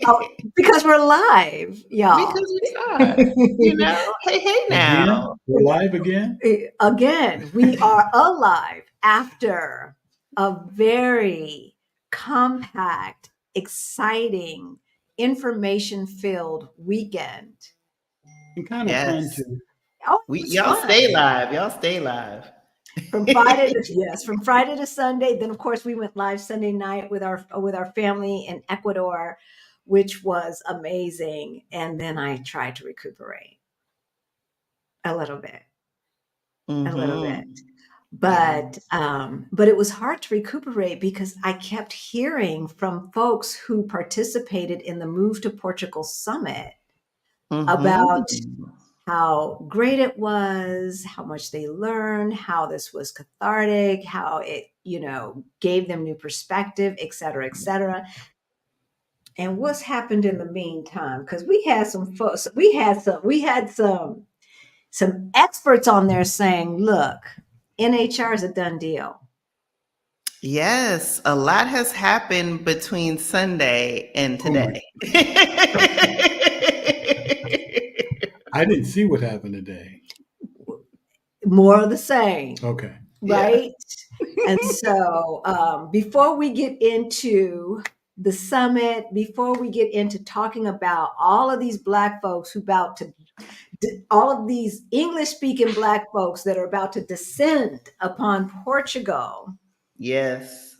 Oh, because we're live, y'all. Because we are, hey now. Again? We're live again? Again, we are alive after a very compact, exciting, information-filled weekend. And kind of fun too. Oh, it was Y'all fun. stay live. Y'all stay live. From Friday to Sunday. Then of course we went live Sunday night with our family in Ecuador, which was amazing. And then I tried to recuperate a little bit. But it was hard to recuperate because I kept hearing from folks who participated in the Move to Portugal Summit about how great it was, how much they learned, how this was cathartic, how it, gave them new perspective, et cetera, et cetera. And what's happened in the meantime? Because we had some folks, we had some experts on there saying, look, NHR is a done deal. Yes, a lot has happened between Sunday and today. I didn't see what happened today. More of the same. Okay. Right? Yeah. And so before we get into the summit, before we get into talking about all of these Black folks all of these English-speaking Black folks that are about to descend upon Portugal. Yes.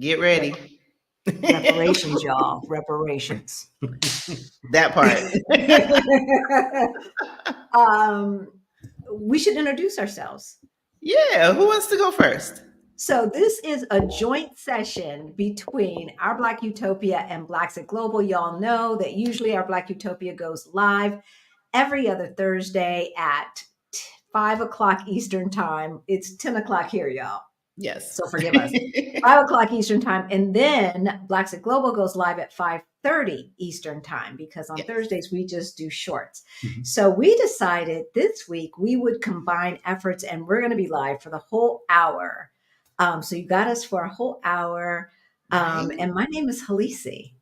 Get ready. Reparations, y'all. Reparations. That part. We should introduce ourselves. Yeah. Who wants to go first? So this is a joint session between Our Black Utopia and Blacks at Global. Y'all know that usually Our Black Utopia goes live every other Thursday at 5 o'clock Eastern time. It's 10 o'clock here, y'all. Yes. So forgive us. 5 o'clock Eastern time. And then Blacks at Global goes live at 5:30 Eastern time, because on Thursdays we just do shorts. Mm-hmm. So we decided this week we would combine efforts, and we're going to be live for the whole hour. So you got us for a whole hour. And my name is Halisi.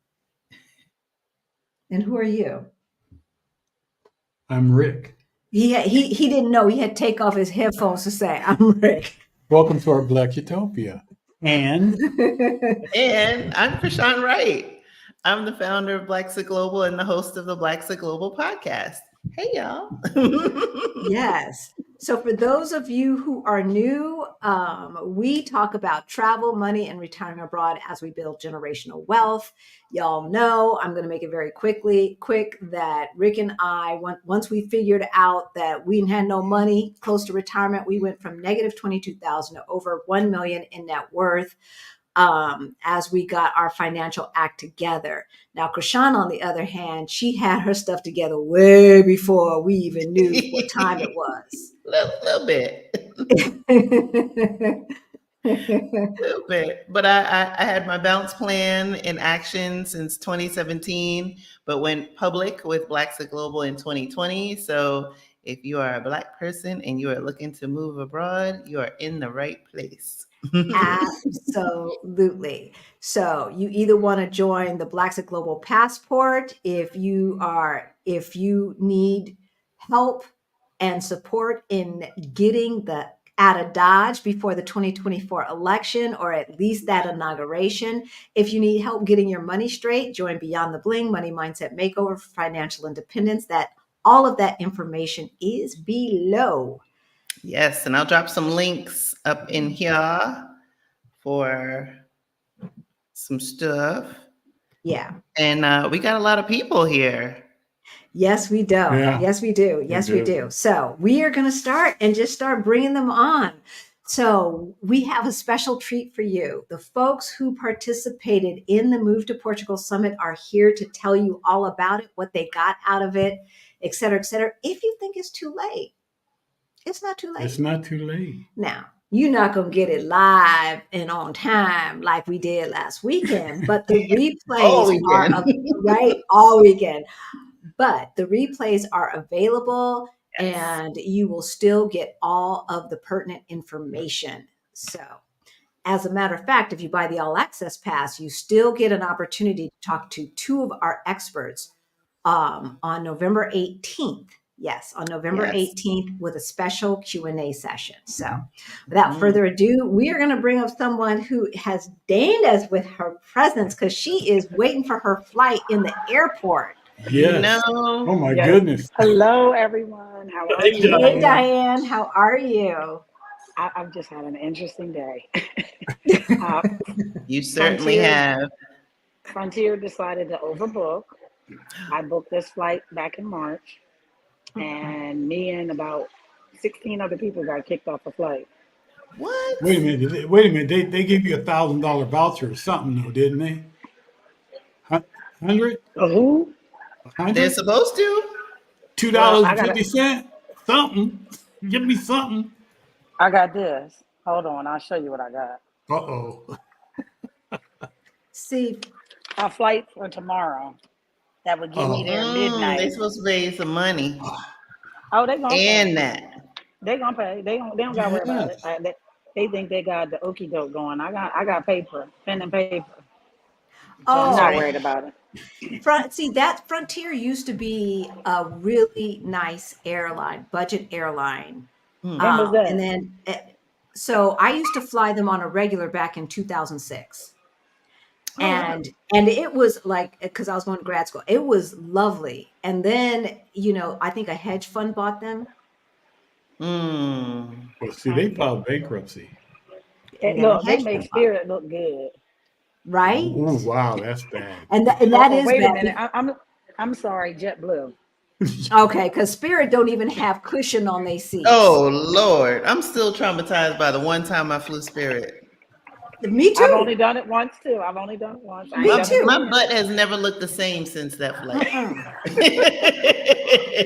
And who are you? I'm Rick. He didn't know. He had to take off his headphones to say, I'm Rick. Welcome to Our Black Utopia. And I'm Krishan Wright. I'm the founder of Blacks at Global and the host of the Blacks at Global podcast. Hey, y'all. Yes. So for those of you who are new, we talk about travel, money, and retiring abroad as we build generational wealth. Y'all know, I'm going to make it very quick that Rick and I, once we figured out that we had no money close to retirement, we went from negative 22,000 to over 1 million in net worth. As we got our financial act together. Now, Krishan, on the other hand, she had her stuff together way before we even knew what time it was. Little bit. Little bit. But I had my bounce plan in action since 2017, but went public with Blacks at Global in 2020. So if you are a Black person and you are looking to move abroad, you are in the right place. Absolutely. So you either want to join the Blacks at Global Passport if you need help and support in getting out of Dodge before the 2024 election, or at least that inauguration. If you need help getting your money straight, join Beyond the Bling Money Mindset Makeover for Financial Independence. All of that information is below. Yes, and I'll drop some links up in here for some stuff. Yeah. And we got a lot of people here. Yes, we do. Yeah, yes, we do. Yes, we do. So we are going to start bringing them on. So we have a special treat for you. The folks who participated in the Move to Portugal Summit are here to tell you all about it, what they got out of it, et cetera, et cetera. If you think it's too late, it's not too late. It's not too late. Now, you're not going to get it live and on time like we did last weekend, but the replays are right all weekend. But the replays are available, and you will still get all of the pertinent information. So as a matter of fact, if you buy the all access pass, you still get an opportunity to talk to two of our experts on November 18th. Yes, on November Yes. 18th with a special Q&A session. So without further ado, we are going to bring up someone who has deigned us with her presence because she is waiting for her flight in the airport. Yes. No. Oh my Yes. goodness. Hello, everyone. How are Hey, you? Hey, Diane, how are you? I've just had an interesting day. uh, You certainly Frontier, have. Frontier decided to overbook. I booked this flight back in March, and me and about 16 other people got kicked off the flight. What? Wait a minute. Wait a minute. They gave you $1,000 voucher or something, though, didn't they? 100? Who? They're 100? supposed to. $2 Well, and 50 cents? Something. Give me something. I got this. Hold on, I'll show you what I got. Uh-oh. See, A flight for tomorrow that would get me there They're midnight. supposed to raise some money. Oh, they gonna pay. And that. They gonna pay. They don't gotta worry about it. They think they got the okie doke going. I got paper, pen and paper. So I'm not worried about it. See, that Frontier used to be a really nice airline, budget airline. When was that? And then, so I used to fly them on a regular back in 2006. And it was like, because I was going to grad school, it was lovely. And then, I think a hedge fund bought them. Mm. Well, see, they filed bankruptcy. Look, they make Spirit look good. Right? Oh, wow, that's bad. And that is wait bad. a minute. I'm sorry, JetBlue. Okay, because Spirit don't even have cushion on their seats. Oh Lord, I'm still traumatized by the one time I flew Spirit. Me too. I've only done it once too. My butt has never looked the same since that flight.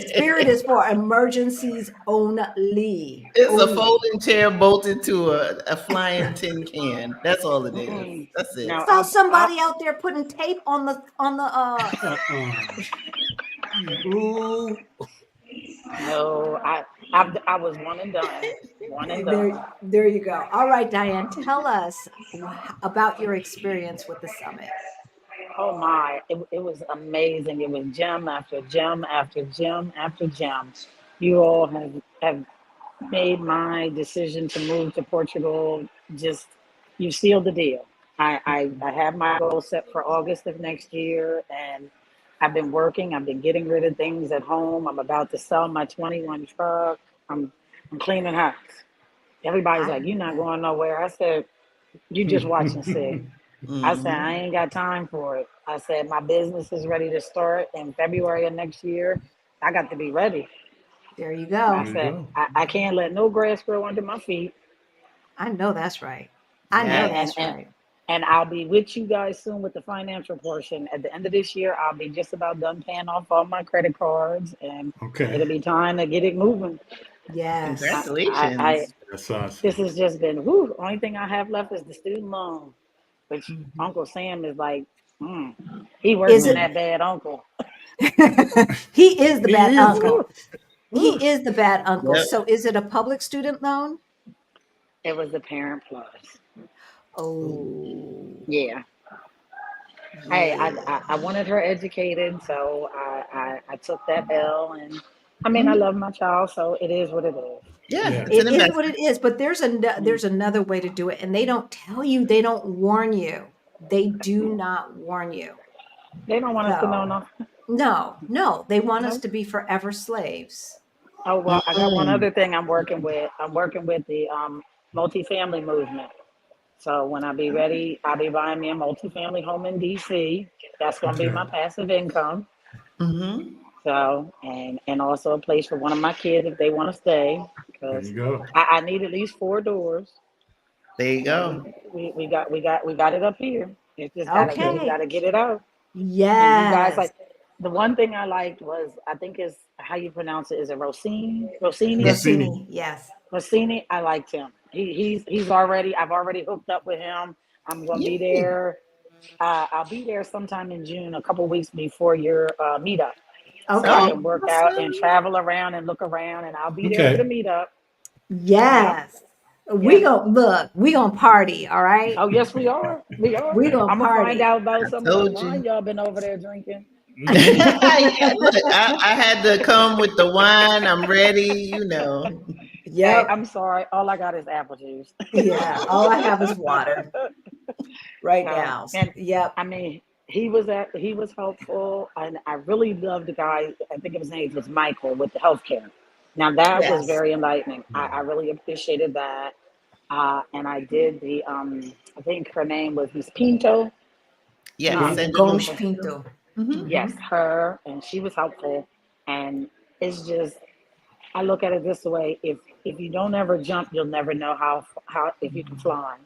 Spirit is for emergencies only. It's a folding chair bolted to a flying tin can. That's all it is. Mm-mm. That's it. No, Saw somebody out there putting tape on the Ooh. No, I was one and done. One and done. There you go. All right, Diane, tell us about your experience with the summit. Oh my, it was amazing. It was gem after gem after gem after gem. You all have made my decision to move to Portugal. Just, you sealed the deal. I have my goal set for August of next year, and I've been working. I've been getting rid of things at home. I'm about to sell my 21 truck. I'm cleaning house. Everybody's like, "You're not going nowhere." I said, "You just watch and see." I said, "I ain't got time for it." I said, "My business is ready to start in February of next year. I got to be ready." There you go. I said, I can't let no grass grow under my feet. I know that's right. Right. And I'll be with you guys soon with the financial portion. At the end of this year, I'll be just about done paying off all my credit cards, and it'll be time to get it moving. Yes. Congratulations. That's awesome. This has just been, whoo. Only thing I have left is the student loan, which Uncle Sam is like, he works in that bad uncle. He is the bad uncle. He is the bad uncle. Yep. So is it a public student loan? It was the Parent Plus. Oh. Yeah. Hey, I wanted her educated, so I took that L, and I mean, I love my child, so it is what it is. Yeah, it is what it is. But there's another way to do it, and they don't tell you. They don't warn you. They do not warn you. They don't want us to know nothing. No. They want us to be forever slaves. Oh well, I got one other thing I'm working with. I'm working with the multifamily movement. So when I be ready, I'll be buying me a multifamily home in DC. That's going to be my passive income. So, and also a place for one of my kids if they want to stay. Because I need at least 4 doors. There you go. We got it up here. It's just gotta get it out. Yeah. You guys, like, the one thing I liked was, I think is how you pronounce it. Is it Rossini? Yes. Rossini, I liked him. He's already. I've already hooked up with him. I'm gonna be there. I'll be there sometime in June, a couple weeks before your meetup. Okay. So I can work out and travel around and look around, and I'll be there for the meetup. Yes. We Yes. gonna look, we gonna party, all right? Oh, yes, we are. We are. We gonna I'm gonna find party. out about I some of that told wine you. y'all been over there drinking. Yeah, look, I had to come with the wine. I'm ready, you know. Hey, Yep. I'm sorry. All I got is apple juice. Yeah. All I have is water right So, now. and Yep. I mean, he was helpful, and I really loved the guy. I think his name was Michael with the healthcare. Now that was Yes. very enlightening. Yeah. I really appreciated that. And I did the I think her name was Miss Pinto. Yes, Okay. Um, send it Gomes over. Pinto. Mhm. Hmm. yes, her, and she was helpful. And it's just I look at it this way: if you don't ever jump, you'll never know how if you can fly.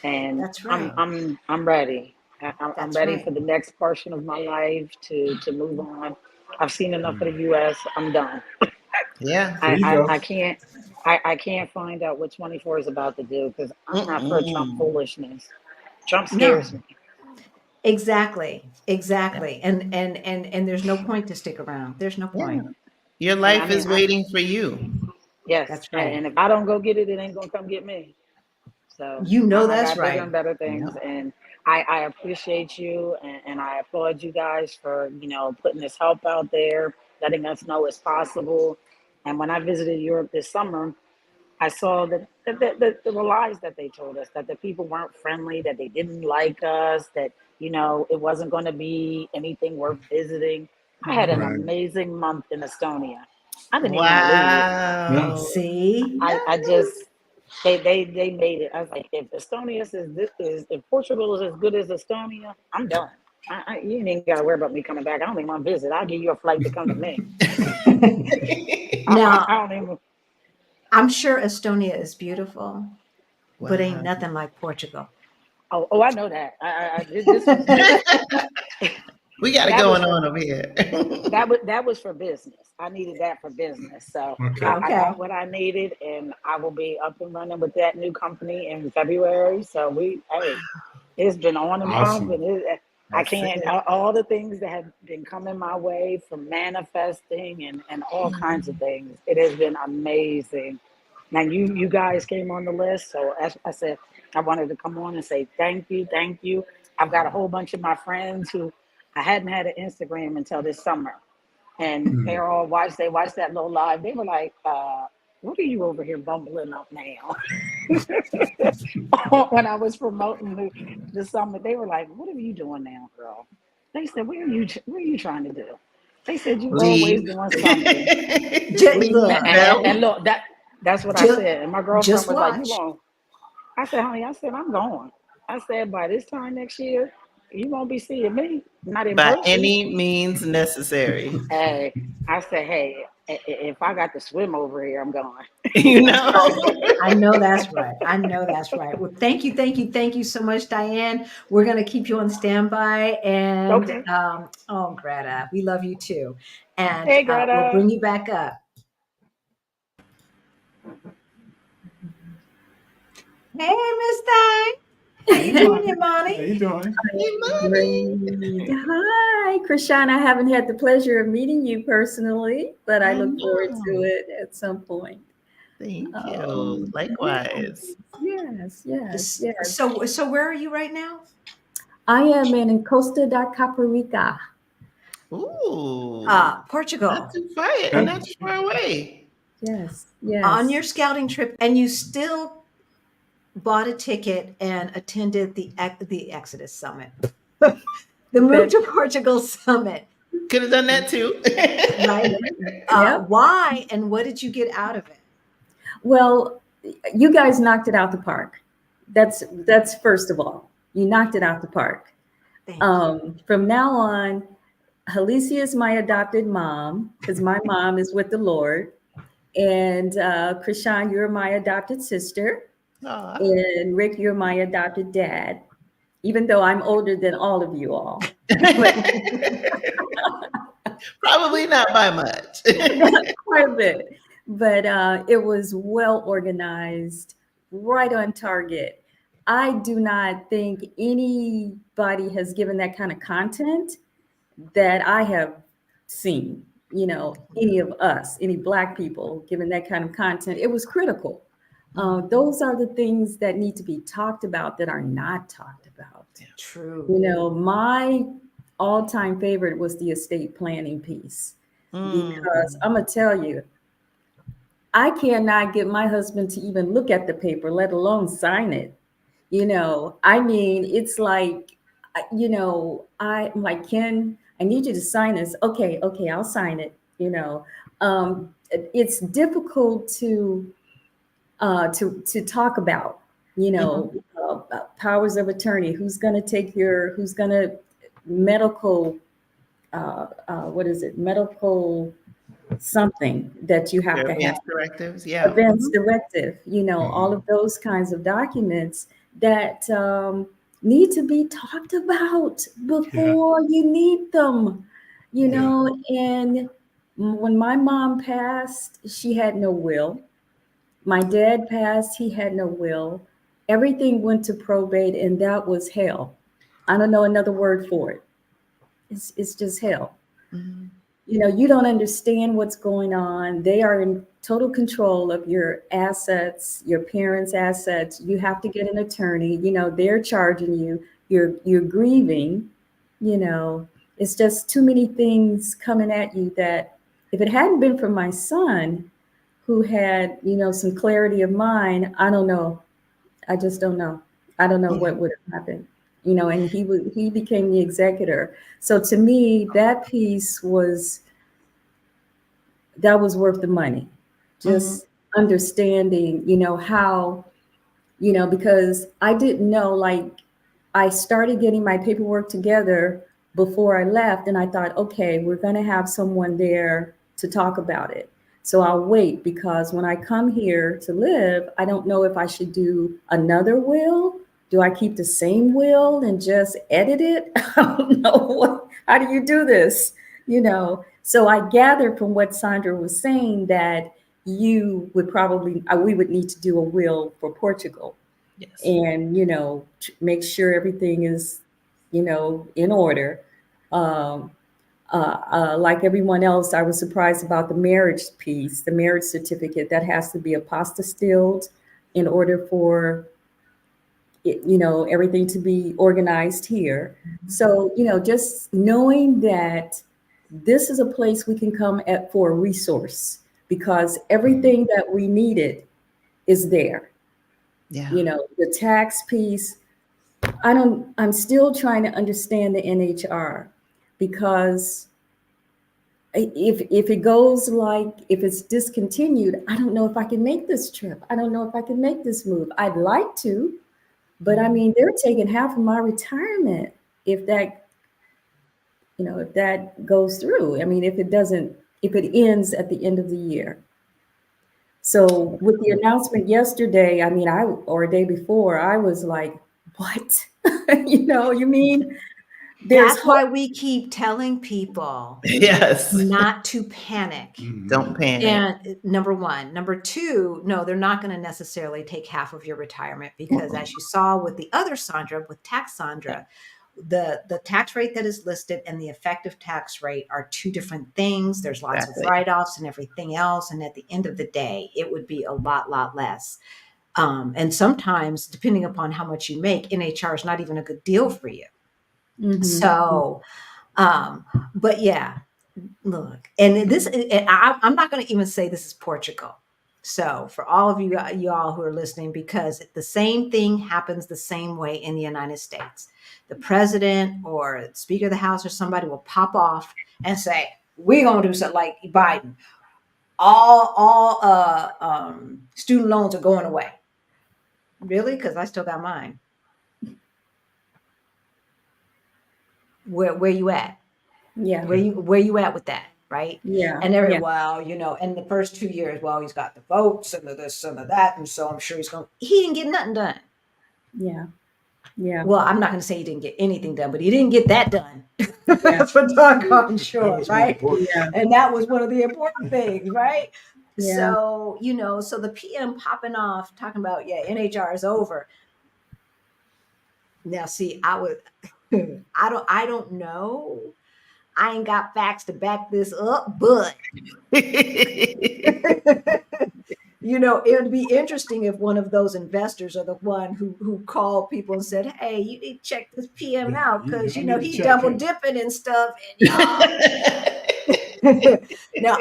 And That's right. I'm ready. I'm That's ready right. for the next portion of my life to move on. I've seen enough of the U.S. I'm done. Yeah. There you go. I can't I can't find out what 24 is about to do because I'm not for Trump Mm-mm. foolishness. Trump No, scares me. exactly. Yeah. Exactly. And there's no point to stick around. There's no Yeah. point. Your And I life mean, is waiting for you. yes, That's right. and if I don't go get it, it ain't gonna come get me. So You know I that's got bigger and right. better Yeah. things, and I appreciate you, and I applaud you guys for putting this help out there, letting us know it's possible. And when I visited Europe this summer, I saw that the lies that they told us, that the people weren't friendly, that they didn't like us, that it wasn't going to be anything worth visiting. I had an Mhm. Right. amazing month in Estonia. I didn't even want to leave. Yeah. Wow. See? I Nice. just they made it. I was like, if Estonia is if Portugal is as good as Estonia, I'm done. You ain't even got to worry about me coming back. I don't even want to visit. I'll give you a flight to come to me. I Now, don't even. I'm sure Estonia is beautiful, but ain't Wow. nothing like Portugal. Oh, I know that. This was We got it that was going for on over here. that was for business. I needed that for business. So Okay. I Okay. got what I needed, and I will be up and running with that new company in February. So hey, it's been on and Awesome. popping. I That's can't it. all the things that have been coming my way from manifesting and all kinds of things. It has been amazing. Now you guys came on the list, so as I said, I wanted to come on and say thank you, thank you. I've got a whole bunch of my friends who I hadn't had an Instagram until this summer, and they Mm. all they watched that little live. They were like, "What are you over here bumbling up now?" When I was promoting the summit, they were like, "What are you doing now, girl?" They said, What are you trying to do?" They said, "You always Leave. doing something." Leave. Look, And No. look, that's what I just, said. And my girlfriend just was like, "You watch. won't." I said, "Honey," I said, "I'm going." I said, "By this time next year, you won't be seeing me, not in By person." any means necessary. Hey, I said, "Hey, if I got to swim over here, I'm going." You That's right. know? I know that's right. I know that's right. Well, thank you so much, Diane. We're going to keep you on standby. And Okay. oh, Greta, we love you too. And Hey, we'll Greta. bring you back up. Hey, Miss Di. How you Hey, doing, Monty. How Yamani? you doing? Hey, mommy. Great. Hi, Krishan. I haven't had the pleasure of meeting you personally, but I I look forward to know. it at some point. Thank you. Likewise. Yes. So where are you right now? I am in Costa da Caparica. Ooh. Not Portugal. too far, Okay. not too far away. On Yes. your scouting trip, and you still bought a ticket and attended the Exodus Summit, the Move That, to Portugal Summit, Could have done that too. right? yep. Why and what did you get out of it? Well, you guys knocked it out the park. That's first of all. You knocked it out the park. Thank you. From now on, Alicia is my adopted mom because my mom is with the Lord. And Krishan, you're my adopted sister. Aw. And Rick, you're my adopted dad, even though I'm older than all of you all. But Probably not by much. quite a bit. But it was well organized, right on target. I do not think anybody has given that kind of content that I have seen, any of us, any Black people given that kind of content. It was critical. Those are the things that need to be talked about that are not talked about. True. You know, my all-time favorite was the estate planning piece because I'm gonna tell you, I cannot get my husband to even look at the paper, let alone sign it. You know, I mean, it's like, you know, I'm like, Ken, I need you to sign this. Okay, okay, I'll sign it. You know, it's difficult to talk about. You know, powers of attorney. Who's going to take your? Who's going to medical? What is it? Medical something that you have Your to have. advance directives, yeah. Advance directive, you know, all of those kinds of documents that need to be talked about before you need them, you Yeah. know. And when my mom passed, she had no will. My dad passed, he had no will. Everything went to probate, and that was hell. I don't know another word for it. It's just hell. You know, you don't understand what's going on. They are in total control of your assets, your parents' assets. You have to get an attorney. You know, they're charging you. You're grieving. You know, it's just too many things coming at you that if it hadn't been for my son, who had, you know, some clarity of mind, I don't know. I just don't know. I don't know what would have happened. You know, and he became the executor. So to me, that piece was that was worth the money. Just understanding, you know, how, you know, because I didn't know, like, I started getting my paperwork together before I left, and I thought, okay, we're going to have someone there to talk about it. So I'll wait because when I come here to live, I don't know if I should do another will. Do I keep the same will and just edit it? I don't know how do you do this? You know, so I gathered from what Sandra was saying that you would probably, we would need to do a will for Portugal Yes. and, you know, make sure everything is, you know, in order. Um, like everyone else, I was surprised about the marriage piece, the marriage certificate that has to be apostilled in order for it, you know, everything to be organized here. So, you know, just knowing that this is a place we can come at for a resource because everything that we needed is there. Yeah. You know, the tax piece, I'm still trying to understand the NHR because if it goes like if it's discontinued, I don't know if I can make this trip. I don't know if I can make this move. I'd like to, but I mean, they're taking half of my retirement if that, you know, if that goes through. I mean, if it ends at the end of the year. So with the announcement yesterday, I mean, or a day before, I was like, what? You know, you mean there's That's hope? why we keep telling people Yes. not to panic. Don't panic. And number one. Number two, no, they're not going to necessarily take half of your retirement because as you saw with the other Sandra, with tax Sandra, the tax rate that is listed and the effective tax rate are two different things. There's lots of Exactly. write-offs and everything else. And at the end of the day, it would be a lot less. And sometimes, depending upon how much you make, NHR is not even a good deal for you. So, but yeah, look, and this, and I'm not going to even say this is Portugal. So for all of y'all who are listening, because the same thing happens the same way in the United States. The president or Speaker of the House or somebody will pop off and say, we're going to do something like Biden. All student loans are going away. Really? Because I still got mine. Where you at? Yeah. Where you at with that? Right. Yeah. And they're, Yeah. well, you know, in the first 2 years, well, he's got the votes and the this and the that. And so I'm sure he didn't get nothing done. Yeah. Yeah. Well, I'm not going to say he didn't get anything done, but he didn't get that done. Yeah. That's for doggone That sure, was more right? important. Yeah. And that was one of the important things, right? Yeah. So, you know, so the PM popping off talking about, yeah, NHR is over. Now, see, I don't know. I ain't got facts to back this up, but it would be interesting if one of those investors are the one who called people and said, "Hey, you need to check this PM Yeah, out because I need to he check double him. dipping and stuff." And now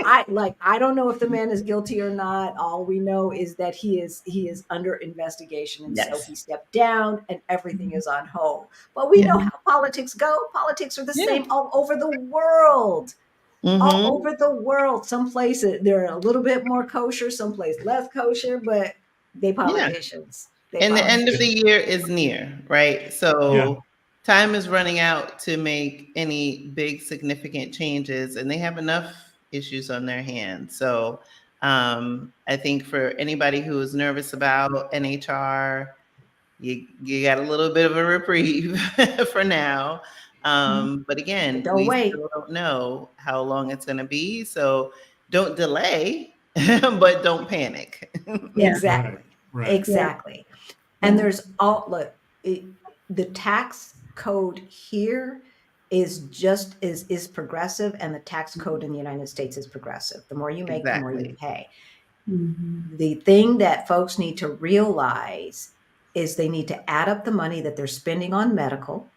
I don't know if the man is guilty or not. All we know is that he is under investigation, and so Yes. he stepped down, and everything is on hold. But we Yeah. know how politics go. Politics are the Yeah. same all over the world. All Mhm. over the world. Some places they're a little bit more kosher, some places less kosher, but they Yeah. politicians. They And the end of politicians. the year is near, right? Yeah. So time is running out to make any big significant changes, and they have enough issues on their hands. So I think for anybody who is nervous about NHR, you got a little bit of a reprieve for now. But again, Don't we wait. still don't know how long it's going to be. So don't delay, but don't panic. Yeah. Exactly. Right. Exactly. And there's the tax code here is just is progressive, and the tax code in the United States is progressive. The more you make, the more you Exactly. pay. Mhm. The thing that folks need to realize is they need to add up the money that they're spending on medical.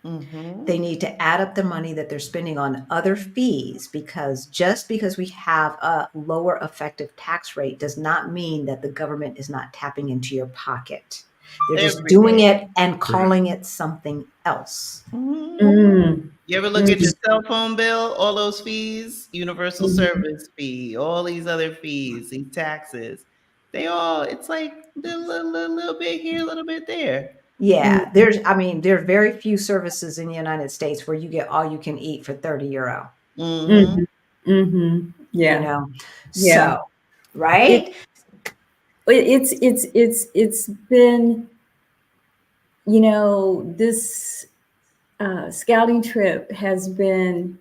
Mhm. They need to add up the money that they're spending on other fees, because just because we have a lower effective tax rate does not mean that the government is not tapping into your pocket. They're just Every doing day. it and calling it something else. Mhm. Mm. You ever look at your cell phone bill, all those fees, universal Mhm. service fee, all these other fees, these taxes, it's like a little bit here, a little bit there. Yeah, there are very few services in the United States where you get all you can eat for 30 euro, Mhm. Mhm. Mhm. you Yeah. know? Yeah. So, It, right? it's been, this scouting trip has been,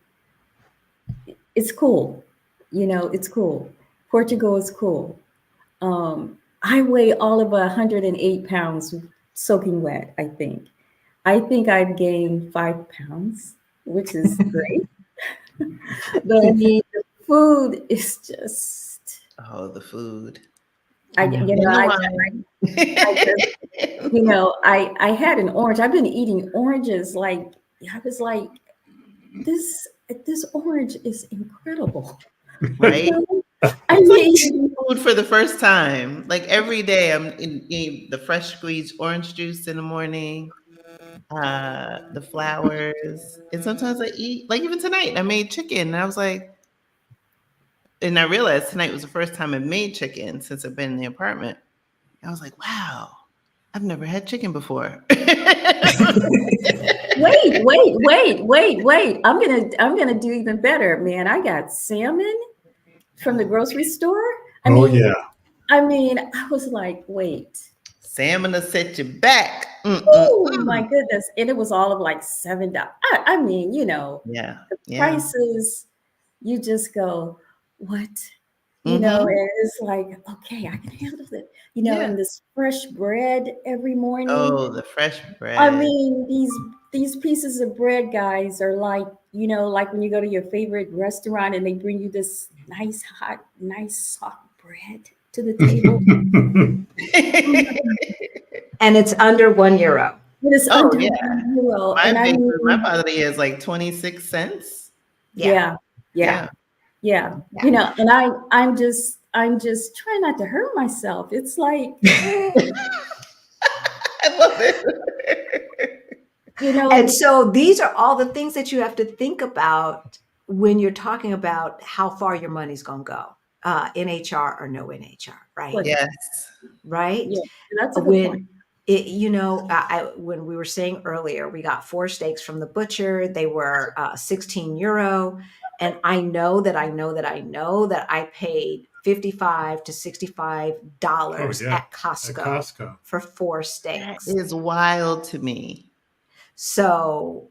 it's cool. It's cool. Portugal is cool. I weigh all of 108 pounds soaking wet, I think. I think I've gained 5 pounds, which is great. But I mean, the food is just, Oh, the food. I, Yeah. you know, And the I just, wine. I had an orange. I've been eating oranges like, I was like, this this orange is incredible. Right? I It's like mean, eating food for the first time. Like every day, I'm in the fresh squeezed orange juice in the morning, the flowers, and sometimes I eat. Like even tonight, I made chicken, and I was like, and I realized tonight was the first time I made chicken since I've been in the apartment. I was like, wow, I've never had chicken before. wait. I'm gonna do even better, man. I got salmon from the grocery store. I Oh mean, yeah. I was like, wait. Salmon to set you back. Oh Mm-mm-mm. my goodness. And it was all of like $7. I mean, Yeah, the yeah. prices, you just go, what? Mm-hmm. And it's like, okay, I can handle it. Yeah. And this fresh bread every morning. Oh, the fresh I bread. mean, these pieces of bread, guys, are like, like when you go to your favorite restaurant and they bring you this nice, hot, nice, soft bread to the table. And it's under €1. It is Oh, under yeah. €1. My And I big my mean, father is like 26 cents. Yeah. yeah, yeah, Yeah. yeah. Yeah. And I'm just trying not to hurt myself. It's like, I love it. And so these are all the things that you have to think about when you're talking about how far your money's going to go, NHR or no NHR, right? Good. Yes. Right? Yeah, that's a good point. When when we were saying earlier, we got 4 steaks from the butcher. They were €16, and I know that I paid $55 to $65 Oh yeah. at At Costco Costco. for 4 That steaks. is wild to me. So,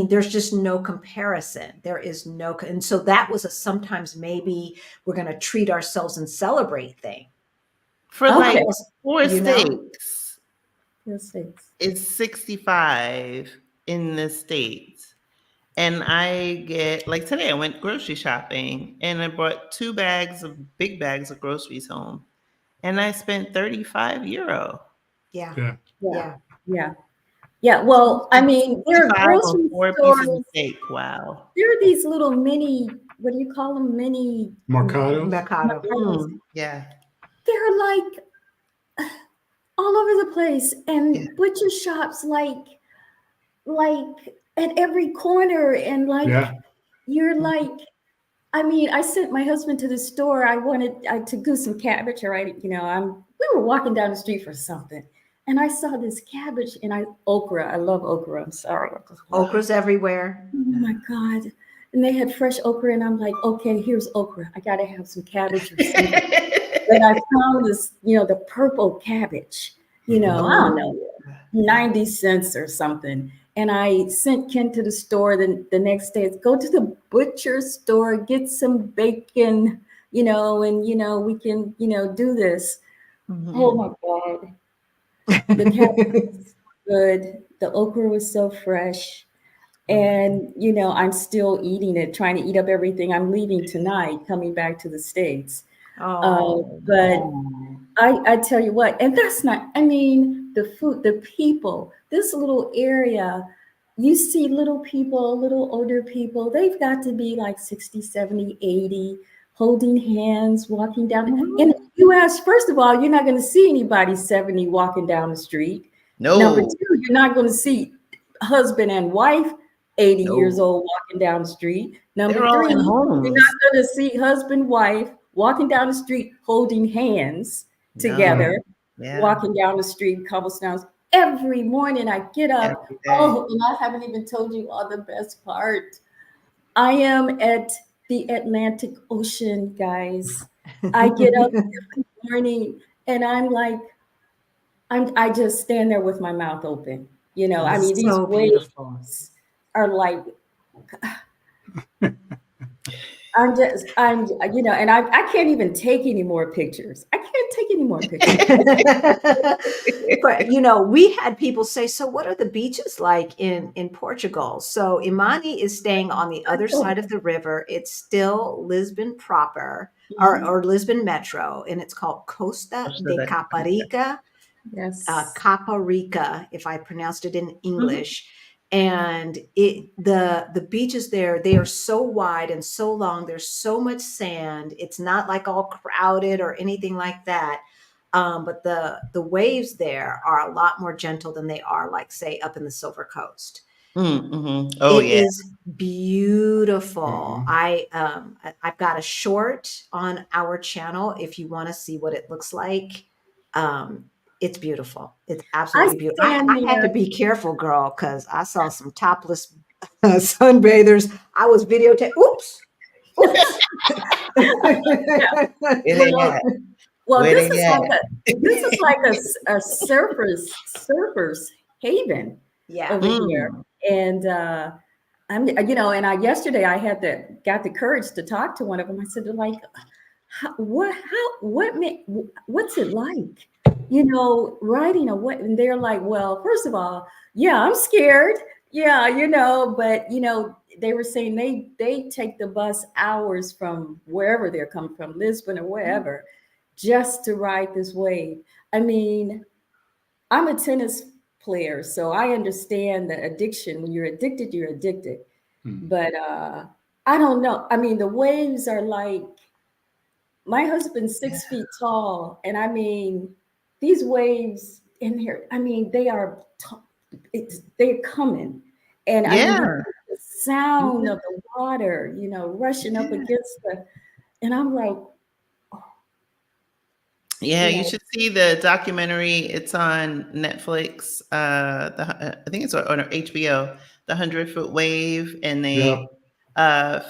there's just no comparison. There is no, and so that was a sometimes maybe we're going to treat ourselves and celebrate thing. For like Okay. Almost, 4 you know? steaks, Yes, thanks. it's 65 in the States. And I get like today I went grocery shopping and I brought 2 big bags of groceries home. and I spent 35 euro. Yeah. Yeah. Yeah. Yeah. Yeah. Well, I mean, there are 65 on grocery 4 pieces of stores. steak. Wow. There are these little mini, what do you call them? Mini Mercados. Mercado. mercados. Yeah. They're like all over the place, Yeah. and butcher shops like at every corner, and like Yeah. you're like, I mean, I sent my husband to the store. I wanted to go some cabbage, or we were walking down the street for something, and I saw this cabbage, and okra. I love okra. I'm sorry. Okra's everywhere. Oh my God. And they had fresh okra, and I'm like, okay, here's okra. I gotta have some cabbage or something. But I found this, the purple cabbage, I don't know, 90 cents or something. And I sent Ken to the store the next day. Go to the butcher store, get some bacon, and we can, do this. Oh my God. The cabbage was good. The okra was so fresh. And, I'm still eating it, trying to eat up everything. I'm leaving tonight, coming back to the States. But I tell you what, and that's not, I mean, the food, the people, this little area, you see little people, little older people, they've got to be like 60, 70, 80, holding hands, walking down. In the US, first of all, you're not going to see anybody 70 walking down the street. No. Number two, you're not going to see husband and wife 80 No. years old walking down the street. Number They're all three, in you're homes. not going to see husband, wife walking down the street holding hands together, Yeah. walking down the street, cobblestones. Every morning I get up. Every day. Oh, and I haven't even told you all the best part. I am at the Atlantic Ocean, guys. I get up every morning and I'm like, I just stand there with my mouth open. I mean, these so waves beautiful. are like, and I can't even take any more pictures. I can't take any more pictures. But we had people say, so what are the beaches like in Portugal? So Imani is staying on the other side of the river. It's still Lisbon proper, or Lisbon Metro, and it's called Costa de Caparica. Yes. Caparica, if I pronounced it in English. And the beaches there, they are so wide and so long. There's so much sand. It's not like all crowded or anything like that. But the waves there are a lot more gentle than they are, like, say, up in the Silver Coast. Oh, It is beautiful. Mhm. I've got a short on our channel if you want to see what it looks like. It's beautiful. It's absolutely beautiful. I had to be careful, girl, because I saw some topless sunbathers. I was videotaping. Oops. Well, this is like a surfer's haven over here, and yesterday I got the courage to talk to one of them. I said, like, what's it like? Riding a what? And they're like, well, first of all, yeah, I'm scared. Yeah, but they were saying they take the bus hours from wherever they're coming from, Lisbon or wherever, just to ride this wave. I mean, I'm a tennis player, so I understand the addiction. When you're addicted, you're addicted. But I don't know. I mean, the waves are like, my husband's 6 feet tall, and I mean, these waves in here, I mean, they're coming. And I mean, the sound of the water, rushing up against and I'm like, you should see the documentary. It's on Netflix. I think it's on HBO, The 100-Foot Wave, and they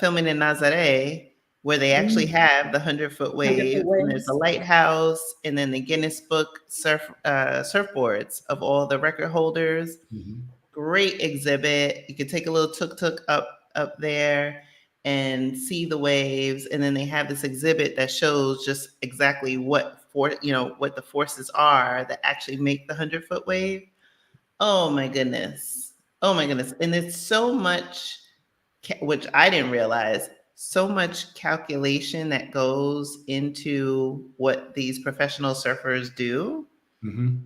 film it in Nazaré, where they actually have the 100-foot wave, and there's a lighthouse, and then the Guinness Book surfboards of all the record holders. Great exhibit. You could take a little tuk-tuk up there and see the waves, and then they have this exhibit that shows just exactly what the forces are that actually make the 100-foot wave. Oh my goodness. And it's so much, which I didn't realize, so much calculation that goes into what these professional surfers do. Mhm.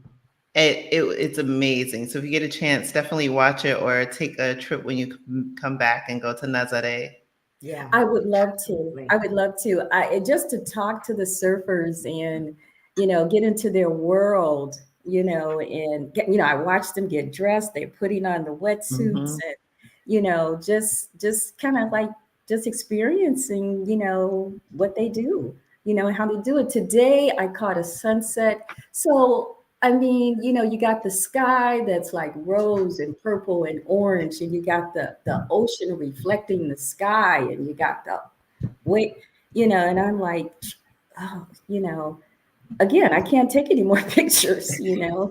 It's amazing. So if you get a chance, definitely watch it or take a trip when you come back and go to Nazare. Yeah. I would love to. Absolutely. I would love to. Just to talk to the surfers and, get into their world, and I watch them get dressed. They're putting on the wetsuits and, just kind of like just experiencing, what they do, how they do it. Today, I caught a sunset. So, I mean, you got the sky that's like rose and purple and orange, and you got the ocean reflecting the sky, and you got the wait, and I'm like, oh, again, I can't take any more pictures, I mean, Well,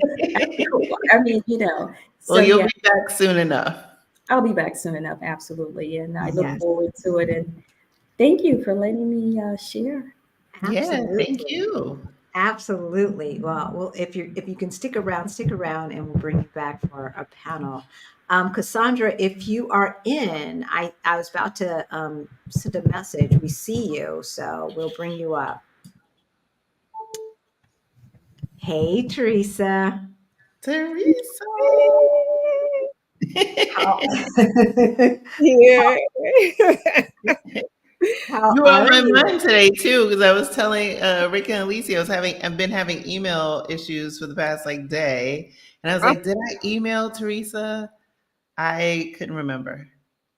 so you'll yeah, be back soon enough. I'll be back soon enough, absolutely, and I look Yes. forward to it. And thank you for letting me share. Yeah, Absolutely. thank you. Absolutely. Well, if you can stick around, and we'll bring you back for a panel. Cassandra, if you are in, I was about to send a message. We see you, so we'll bring you up. Hey, Teresa. Teresa. How, Yeah. how You were on are my you? mind today too, because I was telling Rick and Alicia I've been having email issues for the past day, and I was like, did I email Teresa? I couldn't remember.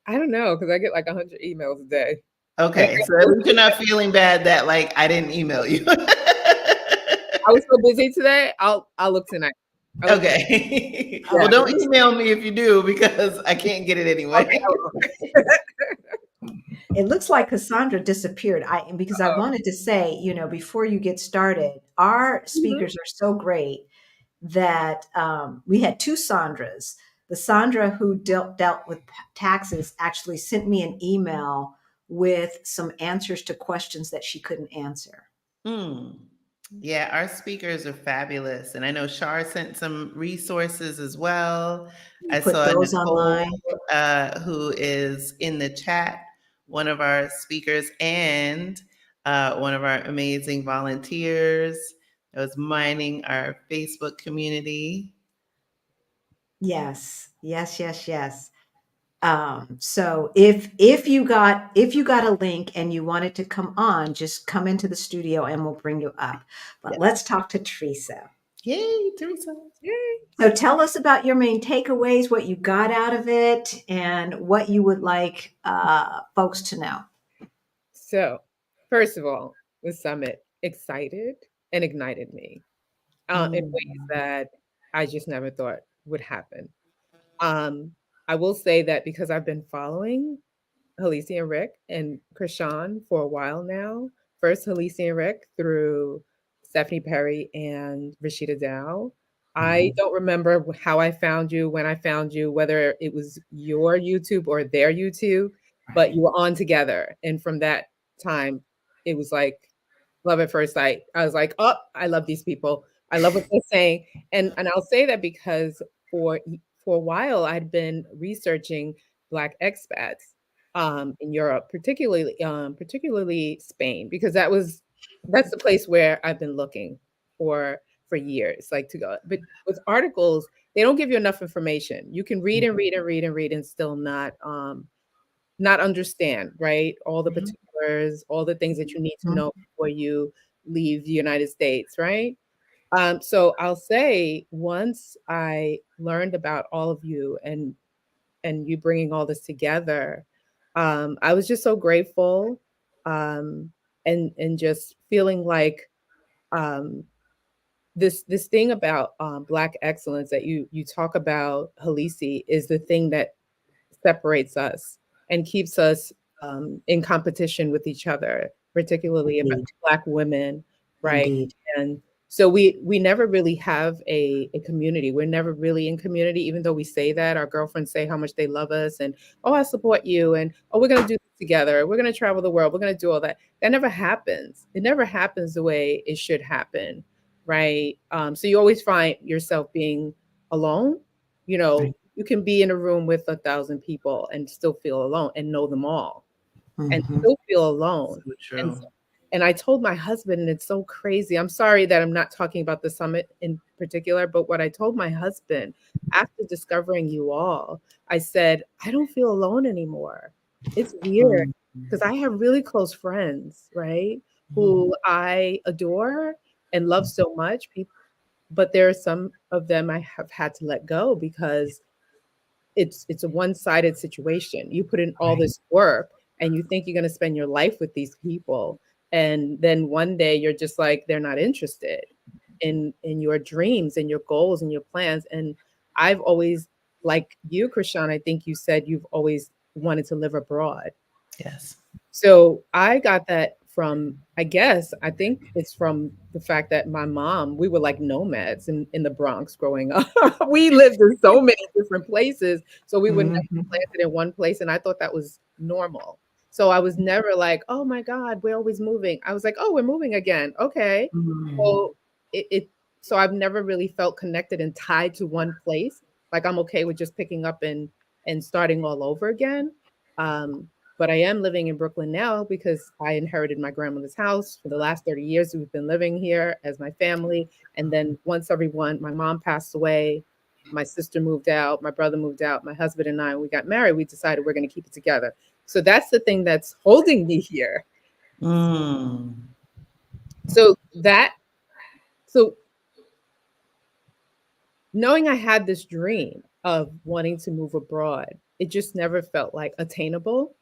I don't know, because I get like 100 emails a day. Okay, so at least you're not feeling bad that I didn't email you. I was so busy today. I'll look tonight. Okay. Yeah. Well, don't email me if you do, because I can't get it anyway. It looks like Cassandra disappeared. Because I wanted to say, before you get started, our speakers are so great that we had two Sandras. The Sandra who dealt with taxes actually sent me an email with some answers to questions that she couldn't answer. Yeah, our speakers are fabulous. And I know Shar sent some resources as well. I Put saw those Nicole, online. who is in the chat, one of our speakers and one of our amazing volunteers that was mining our Facebook community. Yes. So if you got a link and you wanted to come on, just come into the studio and we'll bring you up. But let's talk to Teresa. Yay, Teresa. Yay. So tell us about your main takeaways, what you got out of it, and what you would like folks to know. So, first of all, the summit excited and ignited me in ways that I just never thought would happen. I will say that because I've been following Halisi and Rick and Krishan for a while now. First, Halisi and Rick through Stephanie Perry and Rashida Dow. I don't remember how I found you, when I found you, whether it was your YouTube or their YouTube, but you were on together. And from that time, it was like love at first sight. I was like, oh, I love these people. I love what they're saying. And I'll say that because for a while, I'd been researching Black expats in Europe, particularly Spain, because that's the place where I've been looking for years, to go. But with articles, they don't give you enough information. You can read and read and read and read and still not understand, right? All the particulars, all the things that you need to know before you leave the United States, right? So I'll say once I learned about all of you and you bringing all this together, I was just so grateful, and just feeling like this thing about Black excellence that you talk about, Halisi, is the thing that separates us and keeps us in competition with each other, particularly about Black women, right? Indeed. And so we never really have a community. We're never really in community, even though we say that. Our girlfriends say how much they love us and, oh, I support you, and, oh, we're going to do this together. We're going to travel the world. We're going to do all that. That never happens. It never happens the way it should happen, right? So you always find yourself being alone, Right. You can be in a room with 1,000 people and still feel alone and know them all. and Mhm. still feel alone. So And true. and I told my husband, and it's so crazy. I'm sorry that I'm not talking about the summit in particular, but what I told my husband after discovering you all, I said, I don't feel alone anymore. It's weird because I have really close friends, right? Who I adore and love so much. But there are some of them I have had to let go because it's a one-sided situation. You put in all Right. this work and you think you're going to spend your life with these people, and then one day you're just like, they're not interested in your dreams and your goals and your plans. And I've always, like you, Krishan, I think you said you've always wanted to live abroad. Yes. So I got that from, I think it's from the fact that my mom, we were like nomads in the Bronx growing up. We lived in so many different places. So we were never Mhm. planted in one place. And I thought that was normal. So I was never like, oh my God, we're always moving. I was like, oh, we're moving again. Okay. Mhm. So it so I've never really felt connected and tied to one place. Like I'm okay with just picking up and starting all over again. Um, but I am living in Brooklyn now because I inherited my grandmother's house. For the last 30 years, we've been living here as my family. And then once my mom passed away, my sister moved out, my brother moved out, my husband and I, we got married, we decided we're going to keep it together. So that's the thing that's holding me here. Mm. So so knowing I had this dream of wanting to move abroad, it just never felt like attainable.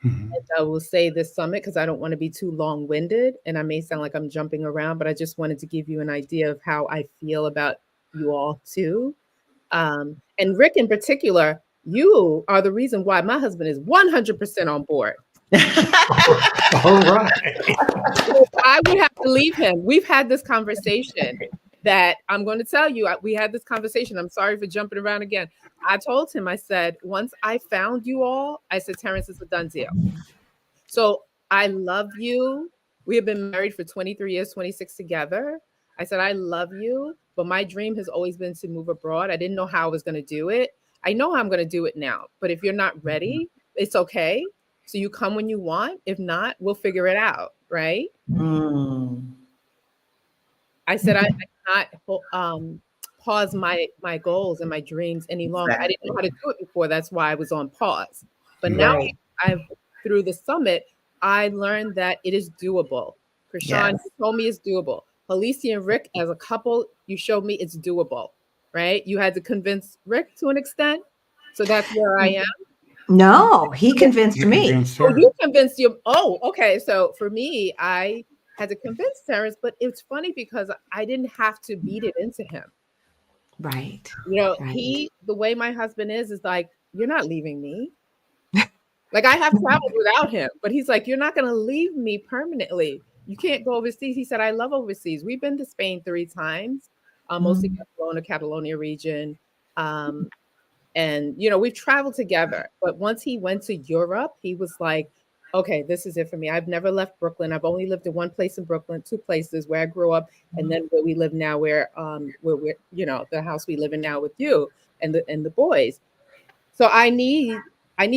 Mhm. And I will say this summit because I don't want to be too long-winded and I may sound like I'm jumping around, but I just wanted to give you an idea of how I feel about you all too. And Rick in particular, you are the reason why my husband is 100% on board. All right. I would have to leave him. We've had this conversation that I'm going to tell you. We had this conversation. I'm sorry for jumping around again. I told him, I said, once I found you all, I said, Terrence, it's a done deal. So I love you. We have been married for 23 years, 26 together. I said, I love you, but my dream has always been to move abroad. I didn't know how I was going to do it. I know how I'm going to do it now, but if you're not ready, it's okay. So you come when you want. If not, we'll figure it out, right? Mm. I said I cannot pause my goals and my dreams any longer. I didn't know how Exactly. to do it before. That's why I was on pause. But now Right. I've through the summit, I learned that it is doable. Krishan, Yes. you told me it's doable. Halisi and Rick, as a couple, you showed me it's doable, right? You had to convince Rick to an extent. So that's where I am. No, he convinced You me. convinced Oh, her. you convinced you. Oh, okay. So for me, I had to convince Terrence, but it's funny because I didn't have to beat it into him. Right. You know, Right. the way my husband is like, you're not leaving me. Like I have traveled without him, but he's like, you're not going to leave me permanently. You can't go overseas. He said, I love overseas. We've been to Spain 3 times, mostly Catalonia region. Um, and we've traveled together, but once he went to Europe, he was like, okay, this is it for me. I've never left Brooklyn. I've only lived in one place in Brooklyn, two places where I grew up, and then where we live now, where we're the house we live in now with you and the boys. So I need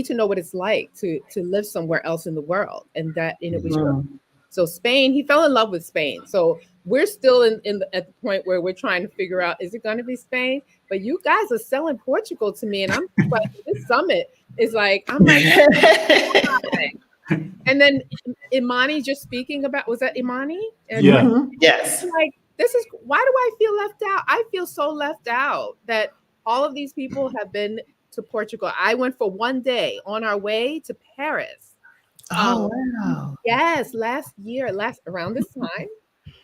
to know what it's like to live somewhere else in the world, and it was Europe. Mm. So Spain, he fell in love with Spain. So we're still at the point where we're trying to figure out, is it going to be Spain? But you guys are selling Portugal to me, and I'm just like, this summit is like, I'm like, and then Imani just speaking about, was that Imani? And Yeah. Mhm. Yes. like, this is, why do I feel left out? I feel so left out that all of these people have been to Portugal. I went for one day on our way to Paris. Oh, wow. Yes, around this time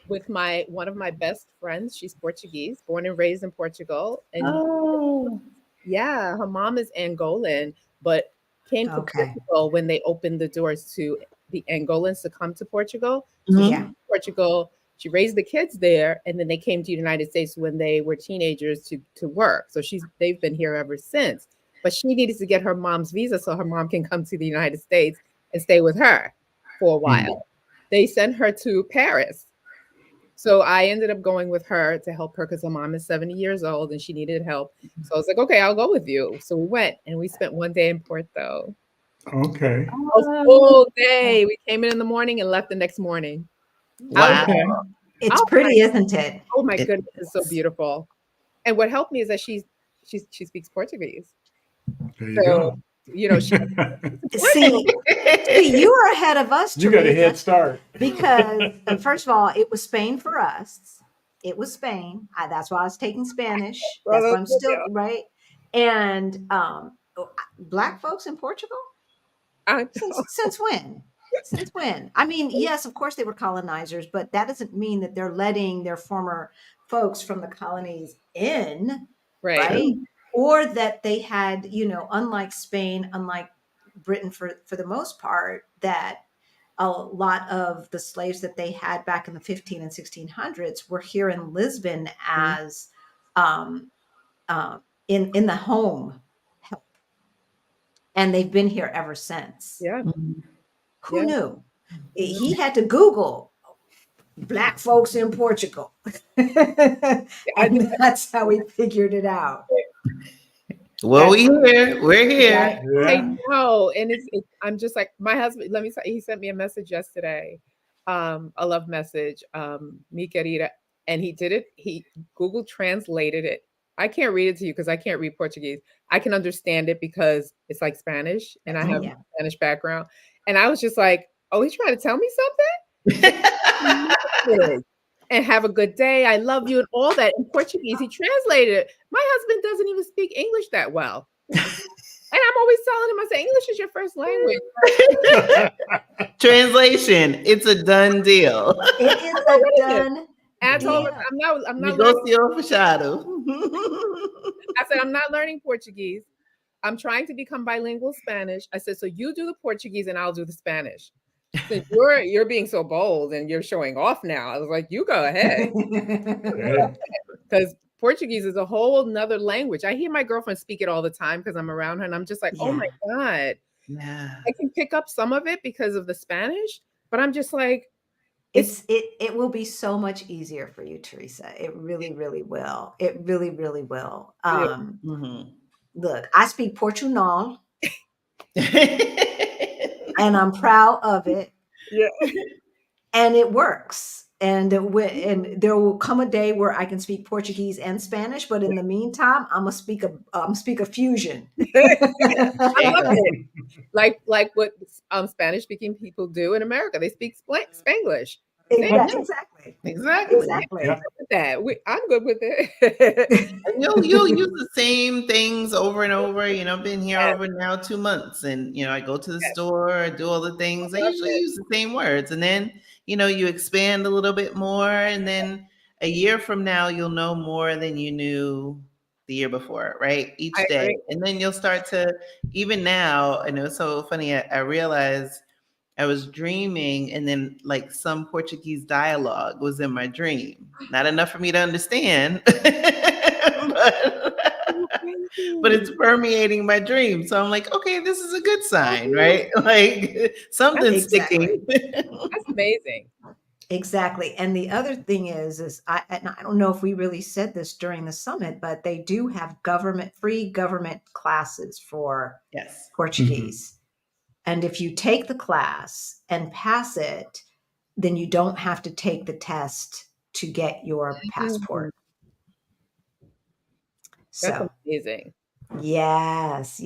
with one of my best friends. She's Portuguese, born and raised in Portugal. And Oh. yeah, her mom is Angolan, but came to Okay. Portugal when they opened the doors to the Angolans to come to Portugal. So she Mhm. Yeah. went to Portugal, she raised the kids there, and then they came to the United States when they were teenagers to work. So they've been here ever since. But she needed to get her mom's visa so her mom can come to the United States and stay with her for a while. They sent her to Paris. So I ended up going with her to help her because her mom is 70 years old and she needed help. So I was like, okay, I'll go with you. So we went and we spent one day in Porto. Okay. A full day. We came in the morning and left the next morning. I was Wow. Okay. It's Oh pretty, isn't it? oh my It- goodness, it's so beautiful. And what helped me is that she speaks Portuguese. There you So, go. you know, she See, you are ahead of us, You got a Teresa, head start. because first of all, it was Spain for us. It was Spain. That's why I was taking Spanish. Well, That's why that's I'm good still deal. right. And Black folks in Portugal. I Since when? Since when? I mean, yes, of course they were colonizers, but that doesn't mean that they're letting their former folks from the colonies in, right. right? Or that they had, unlike Spain, unlike Britain for the most part, that a lot of the slaves that they had back in the 15 and 1600s were here in Lisbon as um, in the home help, and they've been here ever since. Yeah. Who Yeah. knew? He had to Google Black folks in Portugal. And that's how he figured it out. Well, we're here. Right? I Yeah. know. And I'm just like, my husband, let me say, he sent me a message yesterday, a love message, mi querida, and he did it. He Google translated it. I can't read it to you because I can't read Portuguese. I can understand it because it's like Spanish and I have Yeah. a Spanish background. And I was just like, oh, he's trying to tell me something? And have a good day. I love you and all that in Portuguese. He translated it. My husband doesn't even speak English that well. And I'm always telling him, I say, English is your first language. Translation, it's a done deal. It is a done And I told him, deal. I'm not learning. Negocio fechado. I said, I'm not learning Portuguese. I'm trying to become bilingual Spanish. I said, so you do the Portuguese and I'll do the Spanish. Since you're being so bold and you're showing off now, I was like, you go ahead. Because Portuguese is a whole nother language. I hear my girlfriend speak it all the time because I'm around her, and I'm just like, oh my God. Yeah. I can pick up some of it because of the Spanish, but I'm just like, It will be so much easier for you, Teresa. It really, really will. It really, really will. Mhm. Look, I speak Portugal and I'm proud of it. yeah. And it works. And there will come a day where I can speak Portuguese and Spanish, but in the meantime, I'm gonna speak a fusion. I love it. Like what Spanish speaking people do in America. They speak Spanglish. Exactly. Exactly. Exactly. Yeah. That I'm good with it. And you'll use the same things over and over. I've been here over now 2 months, and I go to the store, I do all the things. I usually use the same words, and then you expand a little bit more, and then a year from now you'll know more than you knew the year before, right? Each I day, agree. and then you'll start to, even now. I know it's so funny. I realized I was dreaming, and then like some Portuguese dialogue was in my dream. Not enough for me to understand, but it's permeating my dream. So I'm like, okay, this is a good sign, right? Like something's Exactly. sticking. That's amazing. Exactly. And the other thing is and I don't know if we really said this during the summit, but they do have free government classes for Yes. Portuguese. And if you take the class and pass it, then you don't have to take the test to get your passport. That's So, amazing. yes.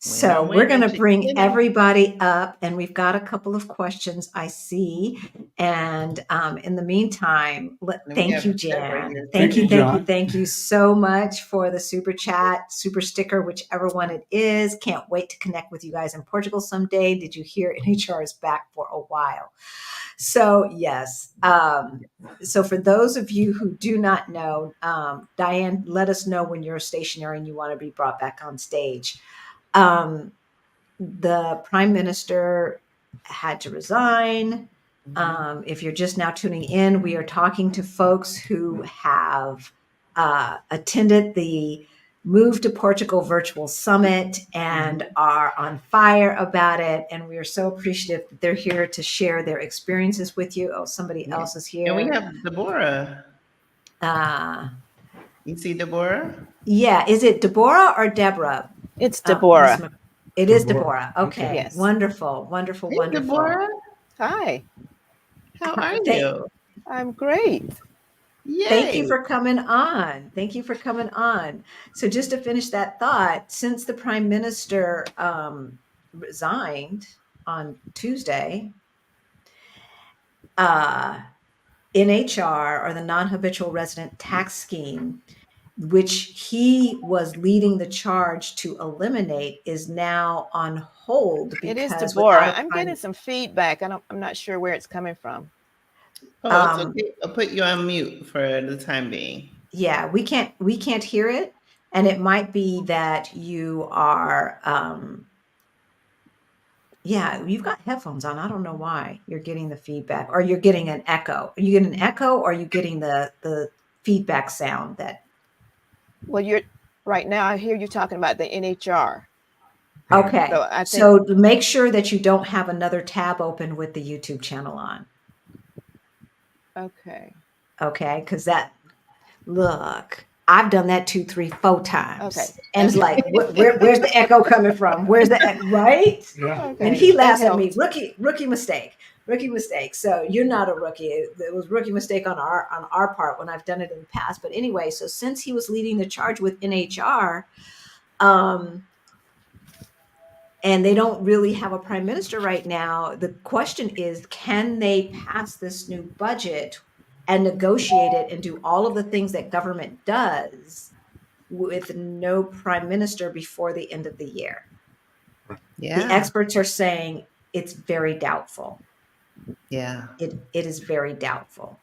Win So on we're win, going to chicken bring dinner. everybody up, and we've got a couple of questions I see. And in the meantime, we thank have you, Jeff right Jan. here. Thank you, John. thank you so much for the super chat, super sticker, whichever one it is. Can't wait to connect with you guys in Portugal someday. Did you hear NHR is back for a while? So yes. So for those of you who do not know, Diane, let us know when you're stationary and you want to be brought back on stage. The Prime Minister had to resign. If you're just now tuning in, we are talking to folks who have attended the Move to Portugal Virtual Summit and are on fire about it. And we are so appreciative that they're here to share their experiences with you. Oh, somebody else is here. And we have Deborah. You see Deborah? Yeah. Is it Deborah or Deborah? It's Deborah. It is Deborah. Deborah. Okay. Yes. Wonderful, wonderful, Hey, wonderful. Deborah, Hi. how are Thank, you? I'm great. thank you Yay. for coming on. Thank you for coming on. So just to finish that thought, since the prime minister resigned on Tuesday, NHR, or the non-habitual resident tax scheme, which he was leading the charge to eliminate, is now on hold It is because without Deborah. a I'm getting some feedback. I'm not sure where it's coming from. Oh, it's okay. I'll put you on mute for the time being. yeah, we can't hear it, and it might be that you are yeah, you've got headphones on. I don't know why you're getting the feedback, or you're getting an echo. Are you getting an echo, or are you getting the feedback sound that? Well, you're right now. I hear you talking about the NHR. Okay, So I think so make sure that you don't have another tab open with the YouTube channel on. okay. Okay, because that, look, I've done that 2, 3, 4 times, Okay. and it's like, where's the echo coming from? Where's the right? Yeah. And Okay. he That laughs at me. helped. Rookie mistake. So you're not a rookie. It was rookie mistake on our part when I've done it in the past. But anyway, so since he was leading the charge with NHR, and they don't really have a prime minister right now, the question is, can they pass this new budget and negotiate it and do all of the things that government does with no prime minister before the end of the year? The Yeah. experts are saying it's very doubtful. Yeah. It is very doubtful.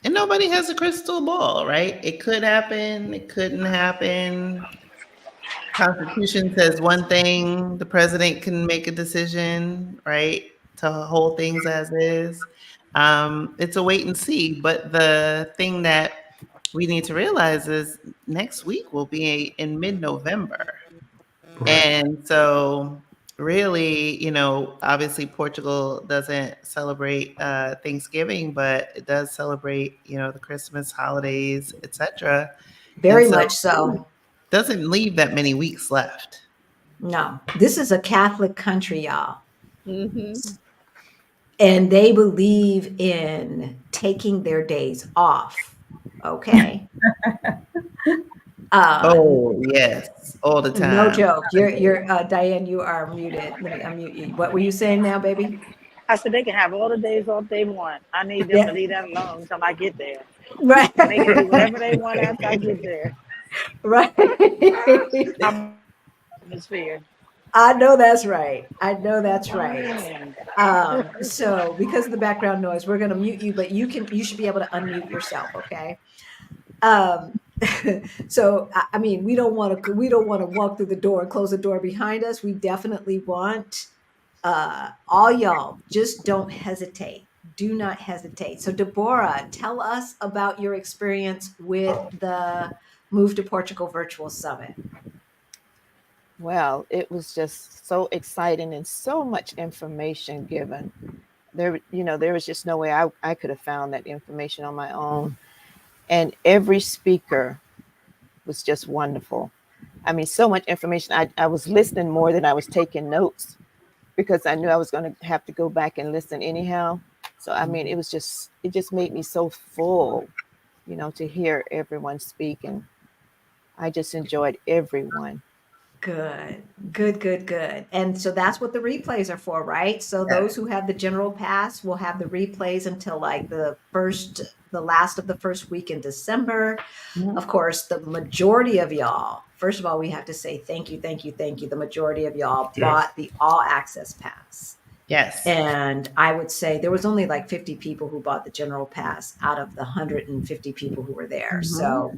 And nobody has a crystal ball, right? It could happen. It couldn't happen. Constitution says one thing, the president can make a decision, right, to hold things as is. It's a wait and see. But the thing that we need to realize is next week will be in mid-November. Right. And so really, obviously Portugal doesn't celebrate Thanksgiving, but it does celebrate, the Christmas holidays, etc. Very And so much so. doesn't leave that many weeks left. No, this is a Catholic country, y'all. Mm-hmm. And they believe in taking their days off. Okay. Oh yes, all the time. No joke. You're Diane, you are muted. Let me unmute you. What were you saying now, baby? I said they can have all the days off they want. I need them to Yeah. leave that alone until I get there. Right. And they can do whatever they want after I get there. Right. I'm atmosphere. I know that's right. I know that's right. So because of the background noise, we're going to mute you, but you should be able to unmute yourself. Okay. So I mean, we don't want to walk through the door and close the door behind us. We definitely want all y'all, just don't hesitate. Do not hesitate. So Deborah, tell us about your experience with the Move to Portugal Virtual Summit. Well, it was just so exciting and so much information given. There was just no way I could have found that information on my own. And every speaker was just wonderful. I mean, so much information. I was listening more than I was taking notes because I knew I was going to have to go back and listen anyhow. So, I mean, it just made me so full, to hear everyone speak. And I just enjoyed everyone. Good. And so that's what the replays are for, right? So those who have the general pass will have the replays until like the last of the first week in December. Mhm. Of course, the majority of y'all, first of all, we have to say thank you. The majority of y'all bought the all access pass. Yes. And I would say there was only like 50 people who bought the general pass out of the 150 people who were there. So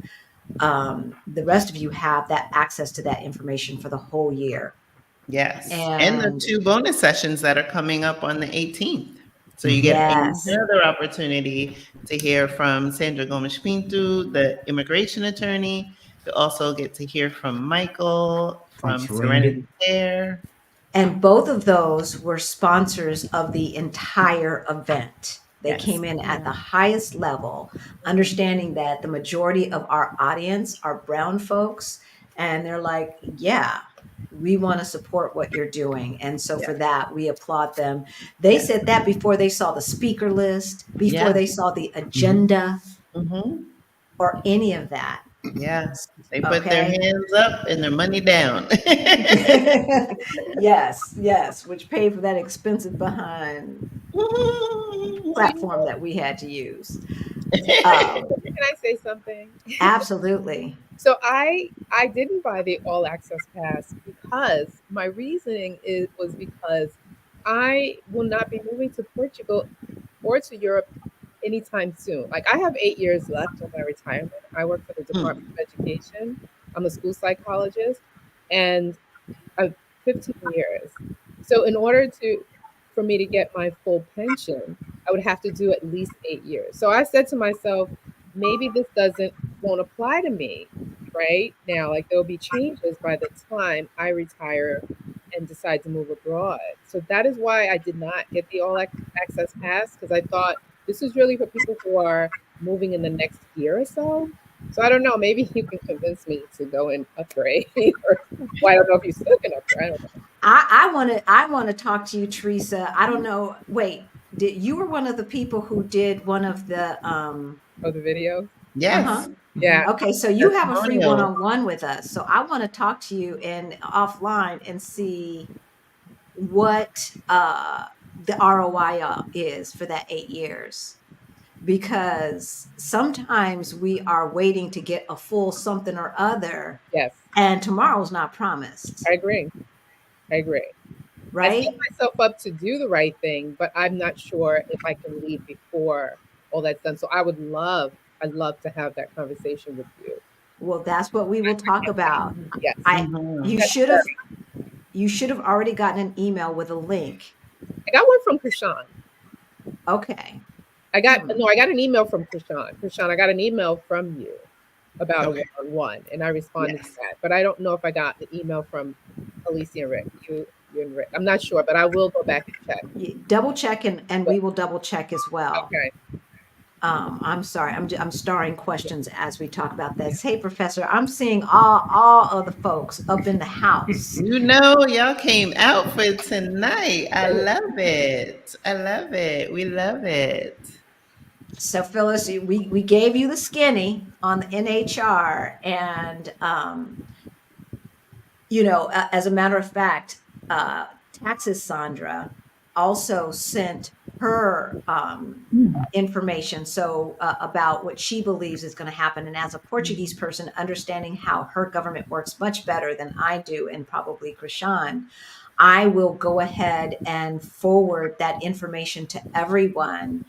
the rest of you have that access to that information for the whole year. Yes. And the 2 bonus sessions that are coming up on the 18th. So you get another opportunity to hear from Sandra Gomes Pinto, the immigration attorney. You also get to hear from Michael from Serenity Care. And both of those were sponsors of the entire event. They came in at the highest level, understanding that the majority of our audience are brown folks. And they're like, yeah, we want to support what you're doing. And so for that, we applaud them. They said that before they saw the speaker list, before they saw the agenda or any of that. Yeah. They put their Okay. hands up and their money down. Yes, which paid for that expensive behind platform that we had to use. Can I say something? Absolutely. So I didn't buy the all access pass because my reasoning was because I will not be moving to Portugal or to Europe anytime soon. Like I have 8 years left of my retirement. I work for the Department of Education. I'm a school psychologist, and I've 15 years. So in order for me to get my full pension, I would have to do at least 8 years. So I said to myself, maybe this won't apply to me right now. Like there'll be changes by the time I retire and decide to move abroad. So that is why I did not get the all access pass, because I thought this is really for people who are moving in the next year or so. So I don't know. Maybe you can convince me to go and upgrade. Well, I don't know if you still can upgrade. I don't know. I want to talk to you, Teresa. I don't know. Wait, you were one of the people who did one of the the video? Yes. Yeah. Okay, so you have a free one-on-one with us. So I want to talk to you offline and see what the ROI is for that 8 years. Because sometimes we are waiting to get a full something or other. Yes. And tomorrow's not promised. I agree. Right? I set myself up to do the right thing, but I'm not sure if I can leave before all that's done. So I'd love to have that conversation with you. Well, that's what we will talk about. Yes. You should have already gotten an email with a link. I got one from Krishan. Okay. I got an email from Krishan. Krishan, I got an email from you about a one-on-one, and I responded to that. But I don't know if I got the email from Alicia and Rick. You and Rick. I'm not sure, but I will go back and check. Double check, and we will double check as well. Okay. I'm sorry. I'm starring questions as we talk about this. Hey, Professor, I'm seeing all of the folks up in the house. You know, y'all came out for tonight. I love it. We love it. So, Phyllis, we gave you the skinny on the NHR, and as a matter of fact, Taxes Sandra also sent her information about what she believes is going to happen. And as a Portuguese person, understanding how her government works much better than I do, and probably Krishan, I will go ahead and forward that information to everyone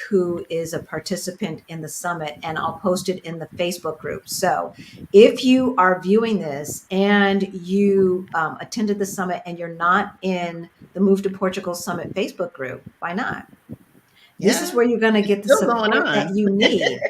who is a participant in the summit, and I'll post it in the Facebook group. So if you are viewing this and you attended the summit and you're not in the Move to Portugal Summit Facebook group, why not? This is where you're going to get the support that you need.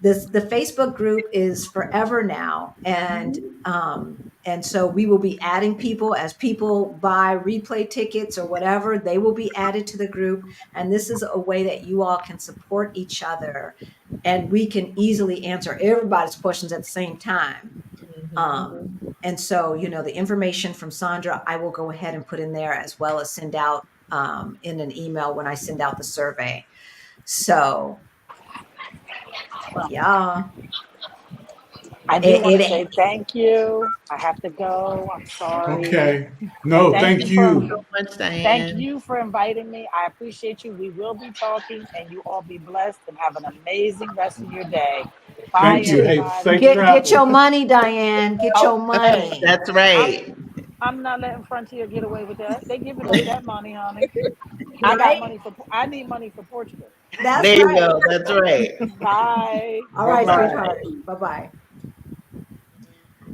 The Facebook group is forever now, and so we will be adding people as people buy replay tickets or whatever. They will be added to the group, and this is a way that you all can support each other, and we can easily answer everybody's questions at the same time. And so, the information from Sandra, I will go ahead and put in there, as well as send out in an email when I send out the survey. So, yeah. I do want to say thank you. I have to go. I'm sorry. Okay. No, thank you. So much, Diane. Thank you for inviting me. I appreciate you. We will be talking, and you all be blessed and have an amazing rest of your day. Bye, Thank you. Hey, everybody. Get your money, Diane. Get your money. That's right. I'm not letting Frontier get away with that. They giving us that money, honey. I need money for Portugal. There you go. That's right. Bye. All right, sweetheart. Bye-bye.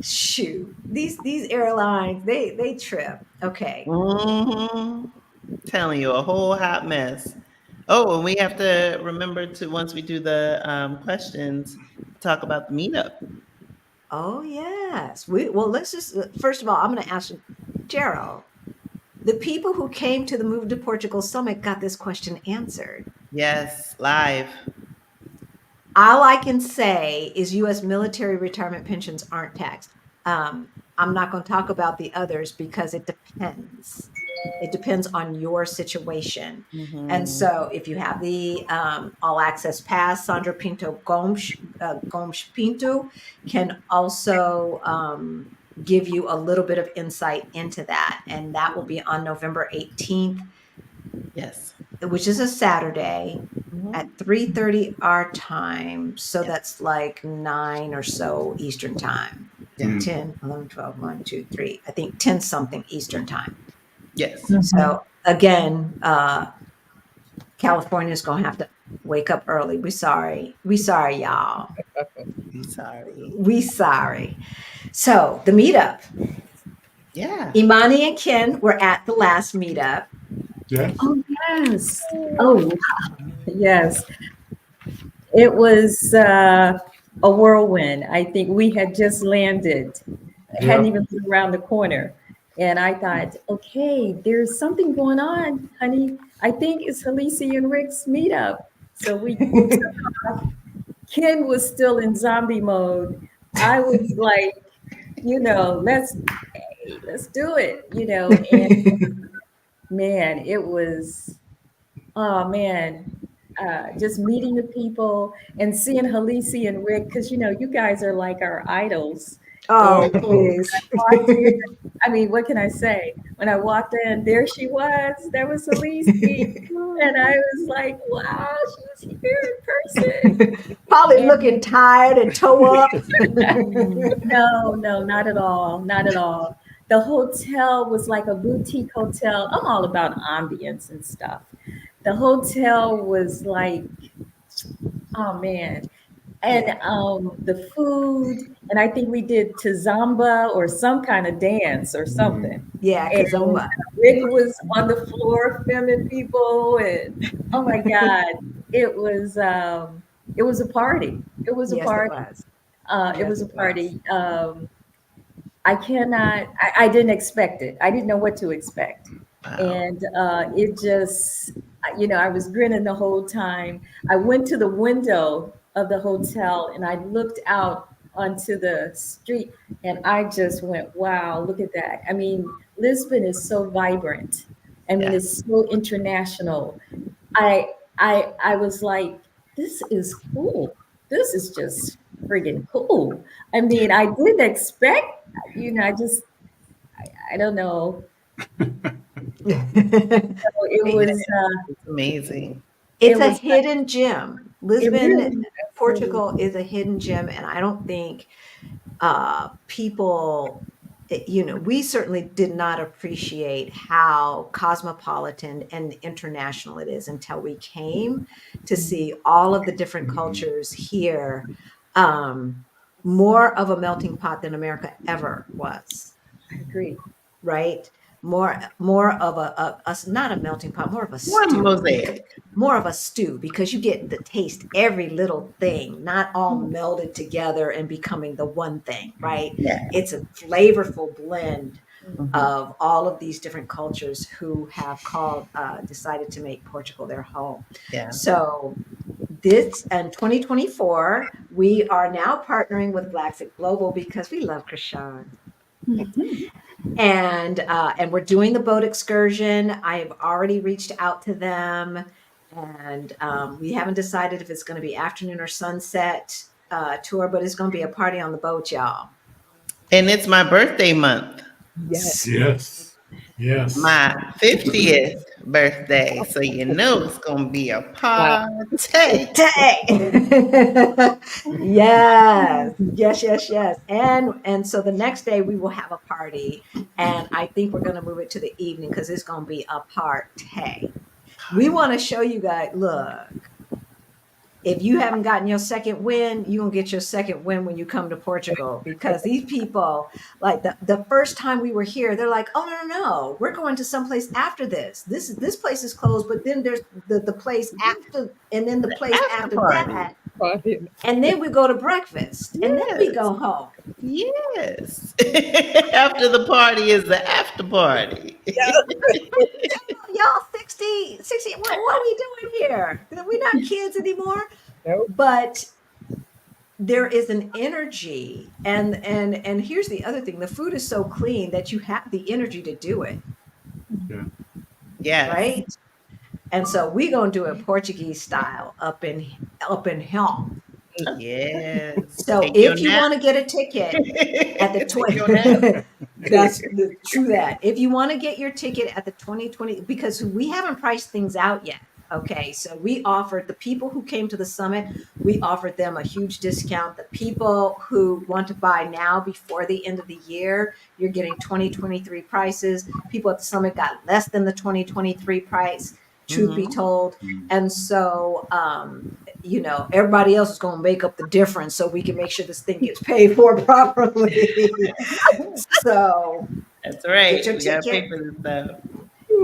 Shoot, these airlines, they trip. Okay. Telling you, a whole hot mess. Oh, and we have to remember to, once we do the questions, talk about the meetup. Oh yes. Let's just first of all, I'm going to ask Gerald. The people who came to the Move to Portugal Summit got this question answered. Yes, live. All I can say is U.S. military retirement pensions aren't taxed. I'm not going to talk about the others because it depends. It depends on your situation. And so if you have the all access pass, Sandra Pinto Gomes Pinto can also give you a little bit of insight into that. And that will be on November 18th, Yes. which is a Saturday at 3:30 our time. So that's like 9 or so Eastern time. Yeah. 10, 11, 12, 1, 2, 3. I think 10 something Eastern time. Yes. So again, California is going to have to wake up early. We sorry. We sorry, y'all. Sorry. We sorry. So the meetup. Yeah. Imani and Ken were at the last meetup. Yes. Oh, yes. Oh, wow. Yes. It was a whirlwind. I think we had just landed, hadn't even been around the corner. And I thought, okay, there's something going on, honey. I think it's Halisi and Rick's meetup. So we Ken was still in zombie mode. I was like, let's do it, and man, it was, oh man, just meeting the people and seeing Halisi and Rick, because you guys are like our idols. Oh, And please. I mean, what can I say? When I walked in, there she was. There was Halisi. And I was like, wow, she's here in person. Probably looking tired and toe up. No, not at all. Not at all. The hotel was like a boutique hotel. I'm all about ambience and stuff. The hotel was like, oh man. And the food, and I think we did Tizamba or some kind of dance or something. Yeah, And Kazumba. Rick was on the floor filming people, and oh my God, it was a party. It was a Yes, party. it was. It was Yes, a it party. I didn't expect it. I didn't know what to expect. Wow. And it just, I was grinning the whole time. I went to the window of the hotel and I looked out onto the street and I just went, wow, look at that. I mean, Lisbon is so vibrant. I mean, Yeah. it's so international. I was like, this is cool. This is just friggin' cool. I mean, I didn't expect, I don't know. So it was, It's amazing. It's It a was- hidden gem. Lisbon, really- Portugal is a hidden gem. And I don't think people, we certainly did not appreciate how cosmopolitan and international it is until we came to see all of the different cultures here. More of a melting pot than America ever was. I agree. Right? More of a not a melting pot, more of a One stew. mosaic. More of a stew, because you get to taste every little thing, not all melded together and becoming the one thing, right? Yeah. It's a flavorful blend of all of these different cultures who have decided to make Portugal their home. Yeah. So this and 2024, we are now partnering with Black Global because we love Krishan. And we're doing the boat excursion. I have already reached out to them, and we haven't decided if it's going to be afternoon or sunset tour, but it's going to be a party on the boat, y'all. And it's my birthday month. Yes. Yes. Yes. My 50th birthday. So you know it's gonna be a party. Yes. And so the next day we will have a party, and I think we're going to move it to the evening because it's going to be a party. We want to show you guys, look, if you haven't gotten your second win, you're going to get your second win when you come to Portugal, because these people, like the first time we were here, they're like, oh, no, we're going to someplace after this. This place is closed, but then there's the place after, and then the place after that. And then we go to breakfast, and then we go home. Yes. After the party is the after party. Y'all 60, what are we doing here? We're not kids anymore. Nope. But there is an energy, and here's the other thing: the food is so clean that you have the energy to do it, Yeah. Yes. right? And so we're gonna do it Portuguese style up in hell. Yes. So Take your if you nap. want to get a ticket at the Take your nap. that's true that. If you want to get your ticket at the 2020, because we haven't priced things out yet. Okay, so we offered the people who came to the summit, we offered them a huge discount. The people who want to buy now before the end of the year, you're getting 2023 prices. People at the summit got less than the 2023 price, truth be told. And so everybody else is going to make up the difference so we can make sure this thing gets paid for properly. So That's right. get your We gotta pay ticket. for this stuff.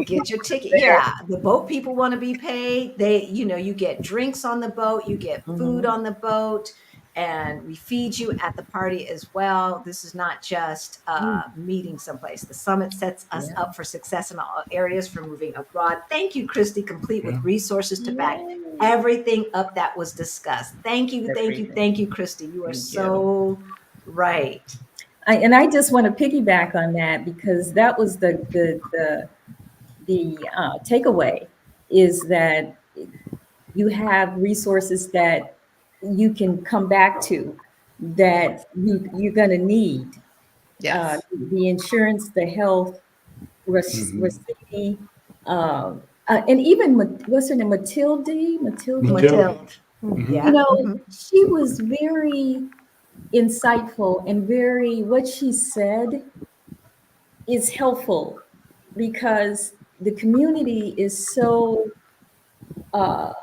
Get your ticket. Yeah, the boat people want to be paid. They, you get drinks on the boat, you get food on the boat, and we feed you at the party as well. This is not just meeting someplace. The summit sets us up for success in all areas for moving abroad. Thank you, Christy, complete with resources to back everything up that was discussed. Thank you, Christy. You are so right. And I just want to piggyback on that, because that was the takeaway, is that you have resources that you can come back to, that you're going to need. Yes. The insurance, the health, Racine, and even what's her name, Matilde. Yeah. She was very insightful, and what she said is helpful, because the community is so, what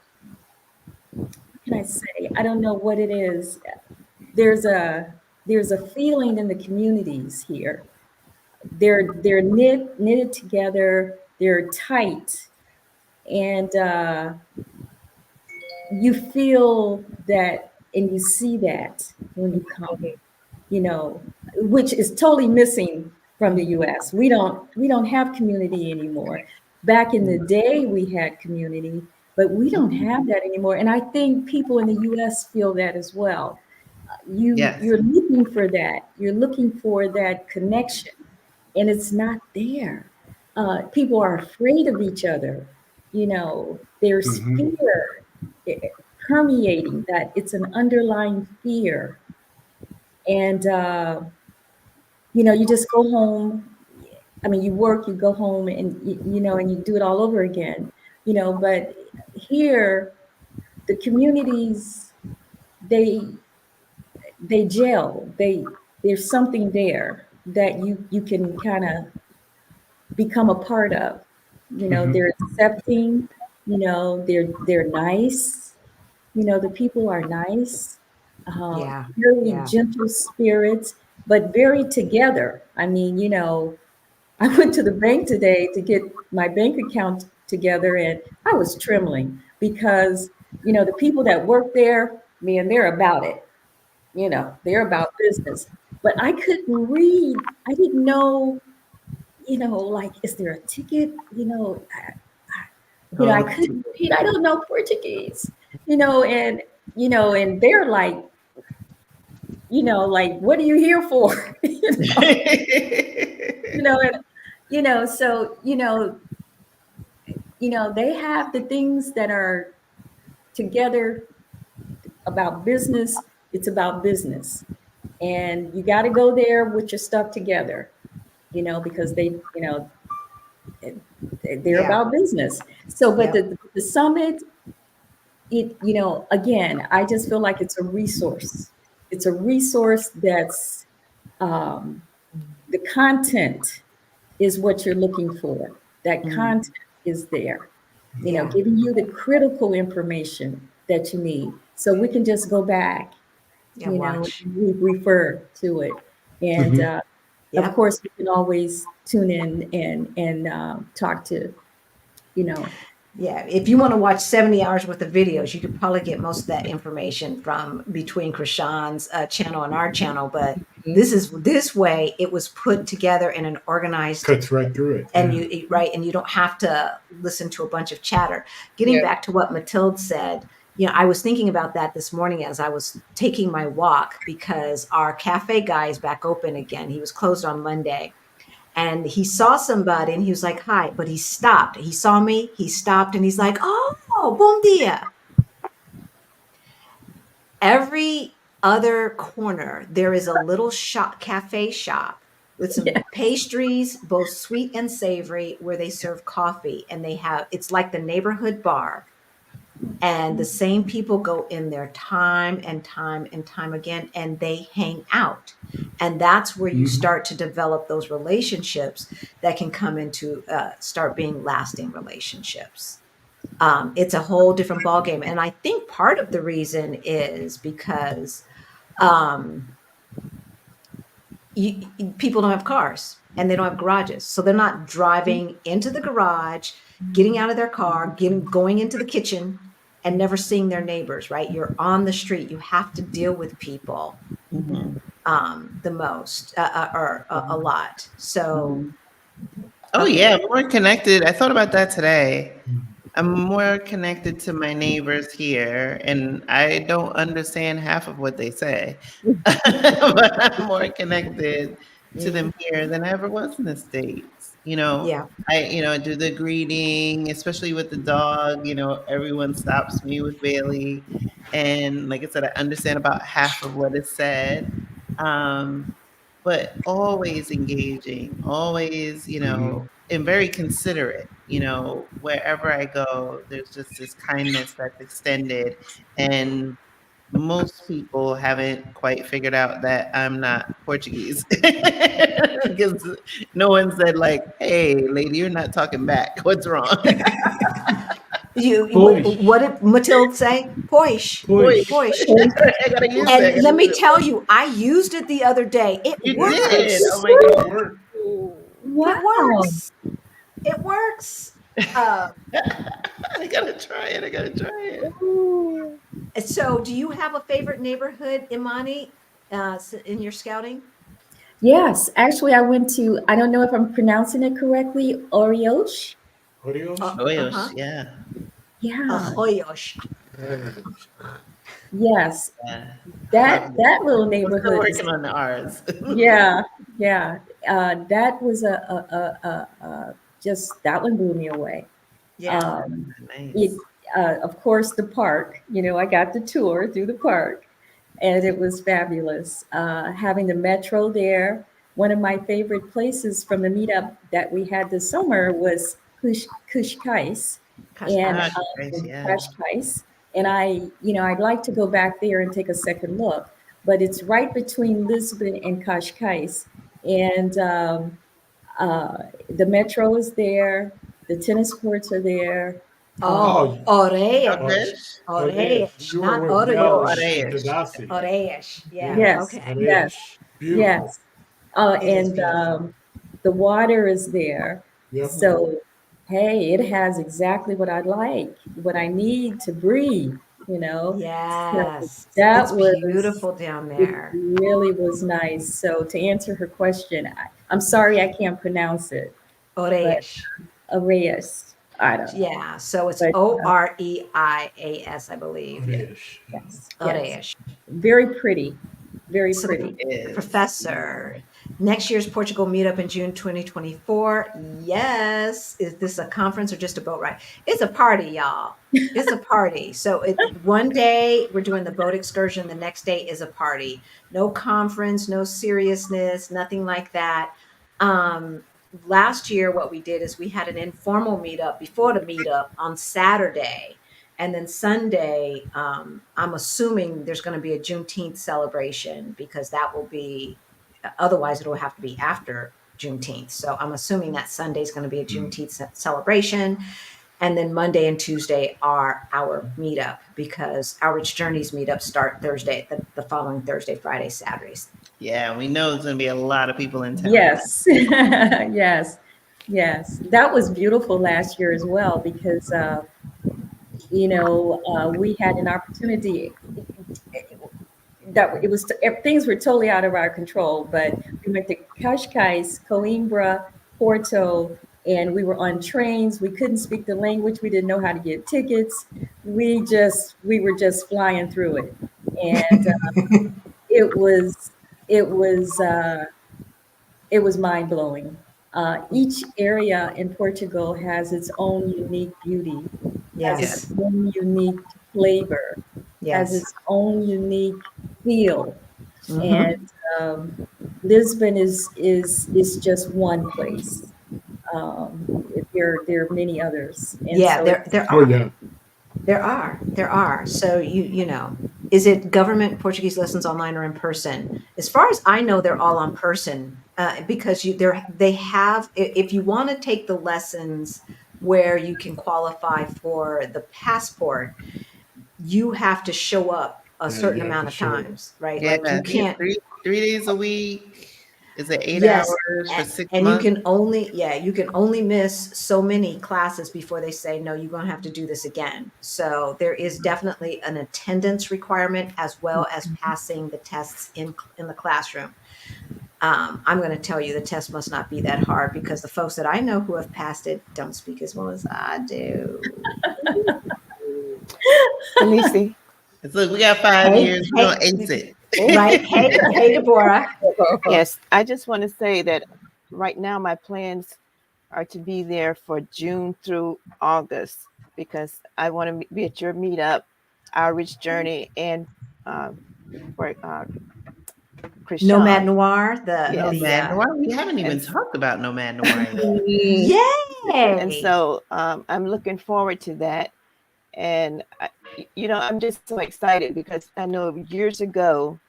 can I say? I don't know what it is. There's a feeling in the communities here. They're knitted together. They're tight, and you feel that, and you see that when you come. Which is totally missing from the U.S. We don't have community anymore. Back in the day, we had community, but we don't have that anymore. And I think people in the U.S. feel that as well. You're looking for that. You're looking for that connection, and it's not there. People are afraid of each other. There's fear permeating that. It's an underlying fear. And, you just go home. I mean, you work, you go home, and, and you do it all over again, but here, the communities, they gel. There's something there that you can kind of become a part of. They're accepting, they're nice, the people are nice. Really gentle spirits, but very together. I mean, I went to the bank today to get my bank account together, and I was trembling because, the people that work there, man, they're about it. They're about business. But I couldn't read. I didn't know, like, is there a ticket? I couldn't read. I don't know Portuguese, and they're like, like, what are you here for? So, they have the things that are together about business. It's about business. And you got to go there with your stuff together, because they're about business. So, but the summit, again, I just feel like it's a resource. It's a resource that's, the content is what you're looking for. That content is there, giving you the critical information that you need. So we can just go back, we refer to it. And of course, we can always tune in and talk to, Yeah, if you want to watch 70 hours worth of videos, you could probably get most of that information from between Krishan's channel and our channel. But this way, it was put together in an organized, cuts right through it, and and you don't have to listen to a bunch of chatter. Getting back to what Matilde said, I was thinking about that this morning as I was taking my walk, because our cafe guy is back open again. He was closed on Monday. And he saw somebody and he was like, hi, but he stopped. He saw me, he stopped, and he's like, oh, bom dia. Every other corner, there is a little shop, cafe shop with some Yeah. pastries, both sweet and savory, where they serve coffee. And it's like the neighborhood bar. And the same people go in there time and time and time again, and they hang out. And that's where you start to develop those relationships that can come into start being lasting relationships. It's a whole different ballgame. And I think part of the reason is because um, people don't have cars and they don't have garages. So they're not driving into the garage, getting out of their car, going into the kitchen, and never seeing their neighbors, right? You're on the street. You have to deal with people the most or a lot. So, Oh okay. yeah, more connected. I thought about that today. I'm more connected to my neighbors here, and I don't understand half of what they say, but I'm more connected to them here than I ever was in the States. Yeah. I do the greeting, especially with the dog. Everyone stops me with Bailey, and like I said, I understand about half of what is said. Um, but always engaging, always, and very considerate. Wherever I go, there's just this kindness that's extended. And most people haven't quite figured out that I'm not Portuguese because no one said like, "Hey, lady, you're not talking back. What's wrong?" Pois. What did Matilda say? Poish. Pois. Poish. I gotta use that. I And gotta let me use tell you, I used it the other day. It it. You did. Oh works. my It god. worked. It Wow. works. It works. Uh, I gotta try it. I gotta try it. Ooh. so, do you have a favorite neighborhood, Imani, in your scouting? Yes, actually, I went to, I don't know if I'm pronouncing it correctly, Oriosh. Adios. Oh Uh-huh. yeah. Yeah, Arroyos. yes, Yeah. that Lovely. that little I'm still neighborhood is, working on the R's. yeah, yeah. That was just, that one blew me away. Yeah. Um, it, Nice. of course, the park, I got the tour through the park, and it was fabulous. Having the metro there. One of my favorite places from the meetup that we had this summer was Kushkais and Ah, Kashkash. nice. Yeah. Kashkais. And I'd like to go back there and take a second look, but it's right between Lisbon and Kashkais. And the metro is there, the tennis courts are there. Oh, Oh, Oreias. Outfish? Areias. Oreias, You were not with Oh, Melanie Oreios. and Areias. Tadasi. Oreias. Yeah. Yeah, Yes, Okay. yes, Areias. Beautiful. yes. It is And beautiful. the water is there. Yep. So, hey, it has exactly what I like, what I need to breathe, you know. So Yes. It's that was, beautiful down it there. really was nice. So to answer her question, I'm sorry I can't pronounce it, but Oreias. Arrayas, I don't know. Yeah. So it's But Oreias, I believe. Areias. Yeah. yes, yes. Oreias. Very pretty, very So the pretty. Is. professor, next year's Portugal meetup in June 2024. Yes. Is this a conference or just a boat ride? It's a party, y'all. It's a party. So one day we're doing the boat excursion. The next day is a party. No conference, no seriousness, nothing like that. Um, Last year, what we did is we had an informal meetup before the meetup on Saturday. And then Sunday, I'm assuming there's going to be a Juneteenth celebration, because that will be, otherwise it'll have to be after Juneteenth. So I'm assuming that Sunday is going to be a Juneteenth celebration. And then Monday and Tuesday are our meetup, because our Rich Journeys meetup start Thursday, the following Thursday, Friday, Saturdays. Yeah, we know there's gonna be a lot of people in town. Yes, yes, yes. That was beautiful last year as well because we had an opportunity that it was things were totally out of our control, but we went to Cascais, Coimbra, Porto, and we were on trains. We couldn't speak the language. We didn't know how to get tickets. We were just flying through it, and it was it was it was mind blowing. Each area in Portugal has its own unique beauty, has its Yes. own unique flavor, has Yes. its own unique feel, Mhm. and Lisbon is just one place. There are many others, and Yeah, so it's there Oh, are. yeah. There are. So is it government Portuguese lessons online or in person? As far as I know, they're all on person because they have. If you want to take the lessons where you can qualify for the passport, you have to show up a Yeah, certain you have amount to of show. times, right? Yeah, Like I you think it's can't. three days a week. Is it 8 Yes, hours for 6 and months? you can only miss so many classes before they say, no, you're going to have to do this again. So there is definitely an attendance requirement as well as passing the tests in the classroom. I'm going to tell you the test must not be that hard because the folks that I know who have passed it don't speak as well as I do. Alicia, Look, we got 5 years. We're Hey, gonna ace it. right? Hey, Deborah. yes, I just want to say that right now my plans are to be there for June through August because I want to be at your meetup, Outreach Journey, and for Nomad Krishan. Noir, Yes. Nomad Noir. We haven't even And, talked about Nomad Noir Mm. and yay. so I'm looking forward to that. And, I'm just so excited because I know years ago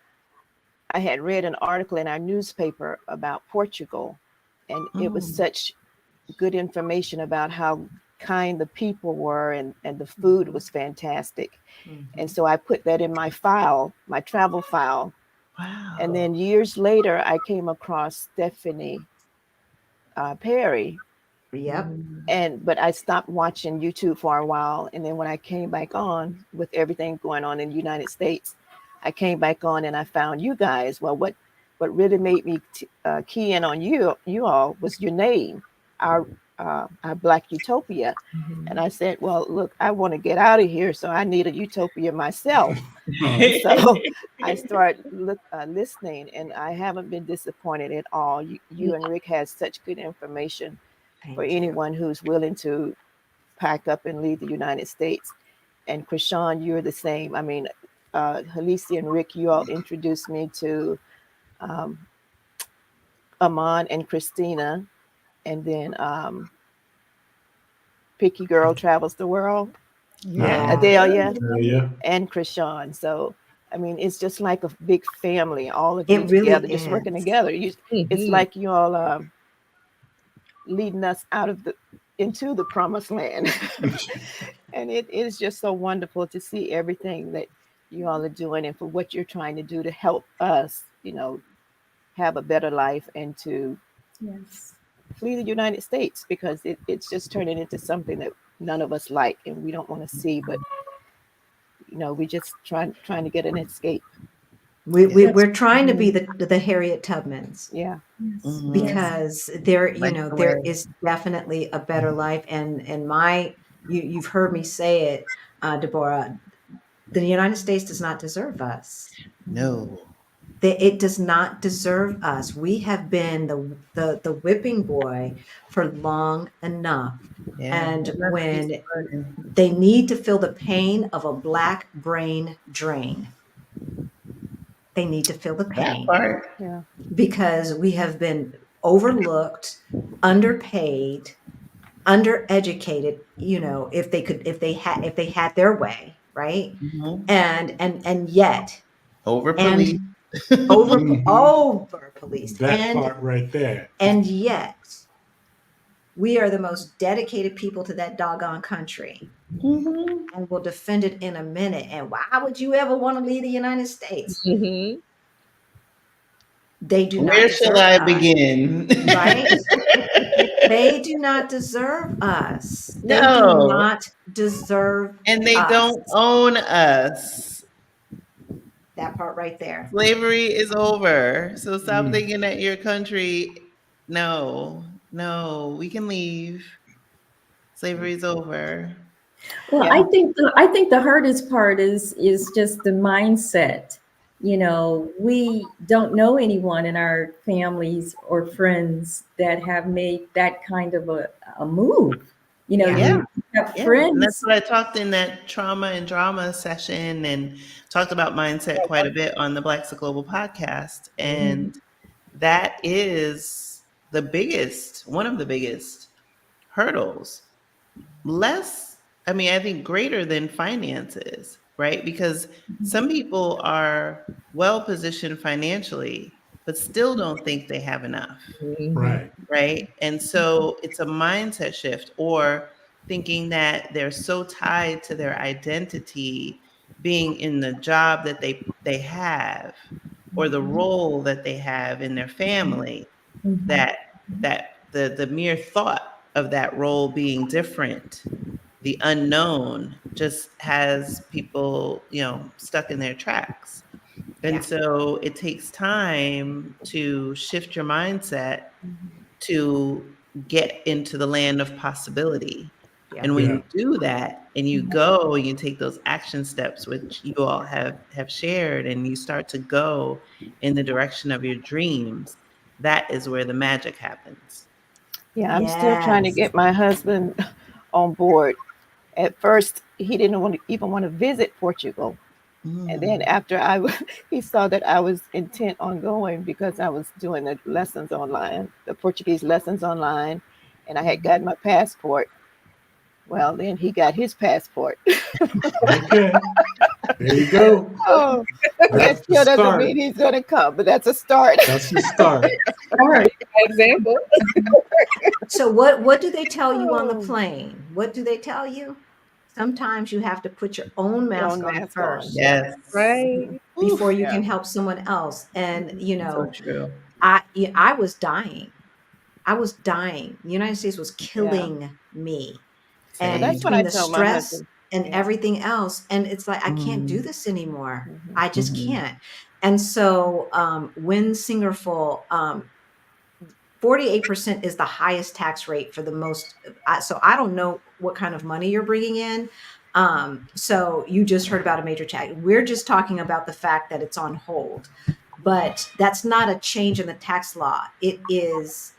I had read an article in our newspaper about Portugal, and it was such good information about how kind the people were and the food was fantastic. And so I put that in my file, my travel file. Wow. And then years later, I came across Stephanie Perry, Yep. but I stopped watching YouTube for a while. And then when I came back on with everything going on in the United States, I came back on and I found you guys. Well, what really made me key in on you all was your name, our Black Utopia. And I said, well, look, I want to get out of here, so I need a utopia myself. And so I started listening, and I haven't been disappointed at all. You and Rick has such good information for Thank you. anyone who's willing to pack up and leave the United States. And Krishan, you're the same. I mean, Halisi and Rick, you all introduced me to Aman and Christina, and then Picky Girl Travels the World, Yeah. Adelia, Yeah. and Krishan. So, I mean, it's just like a big family, all of you It really together, just working is. together. It's like you all leading us into the promised land. And it is just so wonderful to see everything that you all are doing and for what you're trying to do to help us, have a better life and to yes. flee the United States because it's just turning into something that none of us like and we don't want to see, but we just trying to get an escape. We're trying to be the Harriet Tubmans. Yeah. Yes. Because there Right. is definitely a better life, and you've heard me say it, Deborah. The United States does not deserve us. No. It does not deserve us. We have been the whipping boy for long enough, Yeah. and That's when peace and burden. they need to feel the pain of a black brain drain, they need to feel the That pain. part. Yeah. Because we have been overlooked, underpaid, undereducated, if they had their way, right? Mhm. And yet, Over police. and over Mhm. policed, That part right there. and yet we are the most dedicated people to that doggone country Mhm. and will defend it in a minute. And why would you ever want to leave the United States? Mhm. They do not Where shall deserve I us, begin? right? They do not deserve us. They do No. not deserve And they us. don't own us. That part right there. Slavery is over. So stop thinking that your country, no, No, we can leave. Slavery's over. Well, Yeah. I think the hardest part is just the mindset. You know, we don't know anyone in our families or friends that have made that kind of a move. You know, Yeah. you have Yeah. And that's friends. what I talked in that trauma and drama session and talked about mindset quite a bit on the Blacks Are Global podcast. And that is one of the biggest hurdles. Less, I mean, I think greater than finances, right? Because some people are well positioned financially, but still don't think they have enough, Right. right? And so it's a mindset shift, or thinking that they're so tied to their identity being in the job that they have or the role that they have in their family, that the mere thought of that role being different, the unknown, just has people, stuck in their tracks. And Yeah. so it takes time to shift your mindset to get into the land of possibility. Yeah. And when Yeah. you do that and you go and you take those action steps, which you all have shared, and you start to go in the direction of your dreams, that is where the magic happens. Yeah, I'm still trying to get my husband on board. At first, he didn't even want to visit Portugal. And then after he saw that I was intent on going because I was doing the lessons online, the Portuguese lessons online, and I had gotten my passport. Well, then he got his passport. Okay. There you go. Oh, that That's the still doesn't start. mean he's going to come, but that's a start. That's the start. All right. Example. So what do they tell you on the Oh. plane? What do they tell you? Sometimes you have to put your own Your mask own on mask on. first Yes. Right. before you Yeah. can help someone else. And So true. I was dying. I was dying. The United States was Yeah. killing me. Well, And that's Same. what I between the tell my stress husband. and Yeah. everything else, and it's like I can't do Mhm. this anymore. Mhm. I just Mhm. can't. And so when Singerful 48% is the highest tax rate for the most. So I don't know what kind of money you're bringing in. So you just heard about a major tax. We're just talking about the fact that it's on hold, but that's not a change in the tax law. It is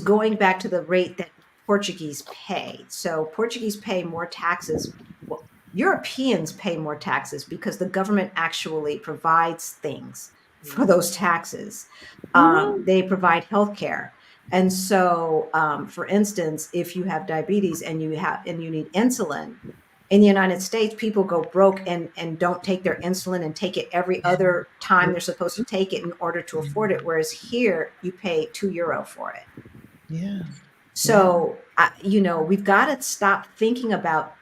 going back to the rate that Portuguese pay. So Portuguese pay more taxes. Well, Europeans pay more taxes because the government actually provides things for those taxes. They provide healthcare. And so, for instance, if you have diabetes and you need insulin, in the United States, people go broke and don't take their insulin and take it every other time they're supposed to take it in order to afford it. Whereas here, you pay €2 for it. Yeah. So, we've got to stop thinking about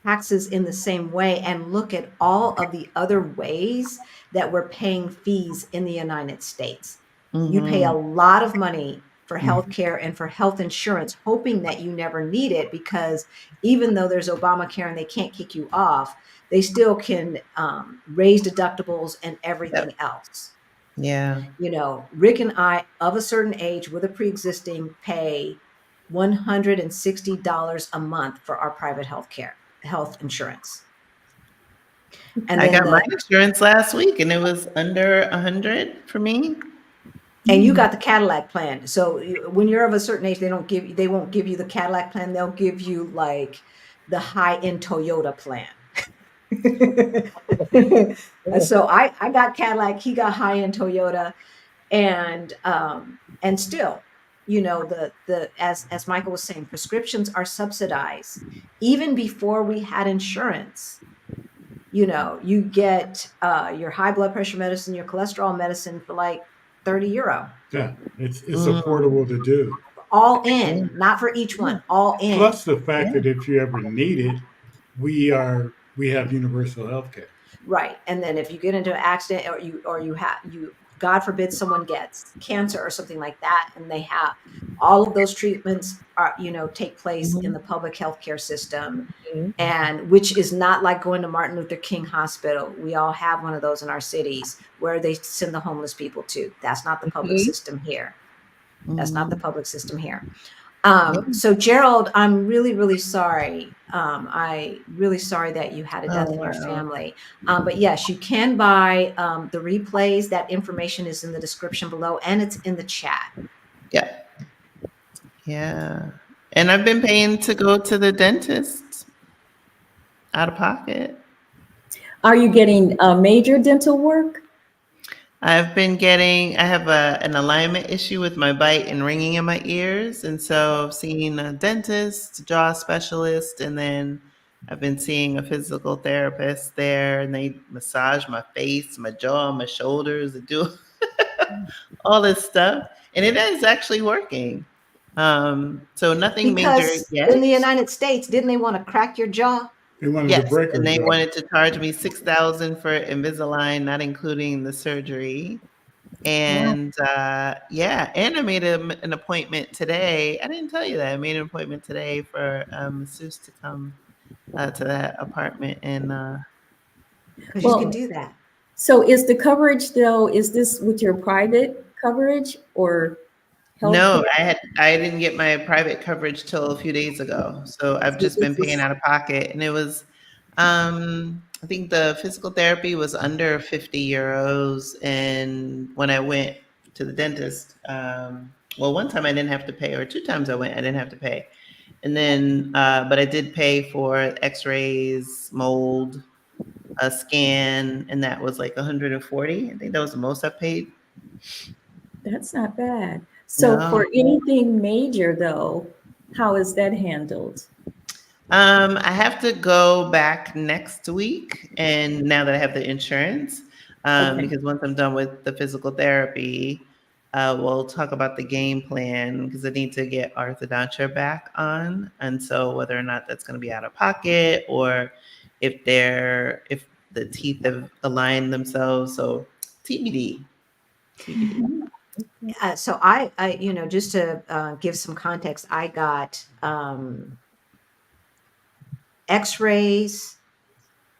taxes in the same way and look at all of the other ways that we're paying fees in the United States. You pay a lot of money for healthcare and for health insurance, hoping that you never need it, because even though there's Obamacare and they can't kick you off, they still can raise deductibles and everything else. Yeah. Rick and I, of a certain age with a pre-existing, pay $160 a month for our private health insurance. And I then got my insurance last week and it was under 100 for me. And you got the Cadillac plan. So when you're of a certain age, they won't give you the Cadillac plan. They'll give you like the high-end Toyota plan. So I got Cadillac, he got high-end Toyota, and still, as Michael was saying, prescriptions are subsidized. Even before we had insurance, you get your high blood pressure medicine, your cholesterol medicine for like €30. Yeah. It's affordable to do. All in, not for each one, all in. Plus the fact that if you ever need it, we have universal health care. Right. And then if you get into an accident or you God forbid someone gets cancer or something like that, and they have all of those treatments take place in the public healthcare system, and which is not like going to Martin Luther King Hospital. We all have one of those in our cities where they send the homeless people to. That's not the public system here. That's not the public system here. Yeah. So Gerald, I'm really, really sorry. I really sorry that you had a death Oh, in your wow. family. But yes, you can buy the replays. That information is in the description below, and it's in the chat. Yeah. Yeah. And I've been paying to go to the dentist out of pocket. Are you getting major dental work? I have an alignment issue with my bite and ringing in my ears. And so I've seen a dentist, jaw specialist, and then I've been seeing a physical therapist there, and they massage my face, my jaw, my shoulders, and do all this stuff. And it is actually working. So nothing major Because yet. in the United States, didn't they want to crack your jaw? They wanted to Yes, break her and they jaw. wanted to charge me $6,000 for Invisalign, not including the surgery. And yeah, and I made an appointment today. I didn't tell you that. I made an appointment today for masseuse to come to that apartment. And Because Well, you can do that. So is the coverage though, is this with your private coverage or no, healthcare? I didn't get my private coverage till a few days ago. So I've just been paying out of pocket, and it was I think the physical therapy was under 50 euros. And when I went to the dentist, well, one time I didn't have to pay, or two times I went, I didn't have to pay. And then, but I did pay for x-rays, mold, a scan, and that was like 140. I think that was the most I paid. That's not bad. So No. for anything major though, how is that handled? I have to go back next week, and now that I have the insurance, Okay. because once I'm done with the physical therapy, we'll talk about the game plan, because I need to get orthodontia back on, and so whether or not that's going to be out of pocket, or if the teeth have aligned themselves, so TBD. So I, just to give some context, I got x-rays,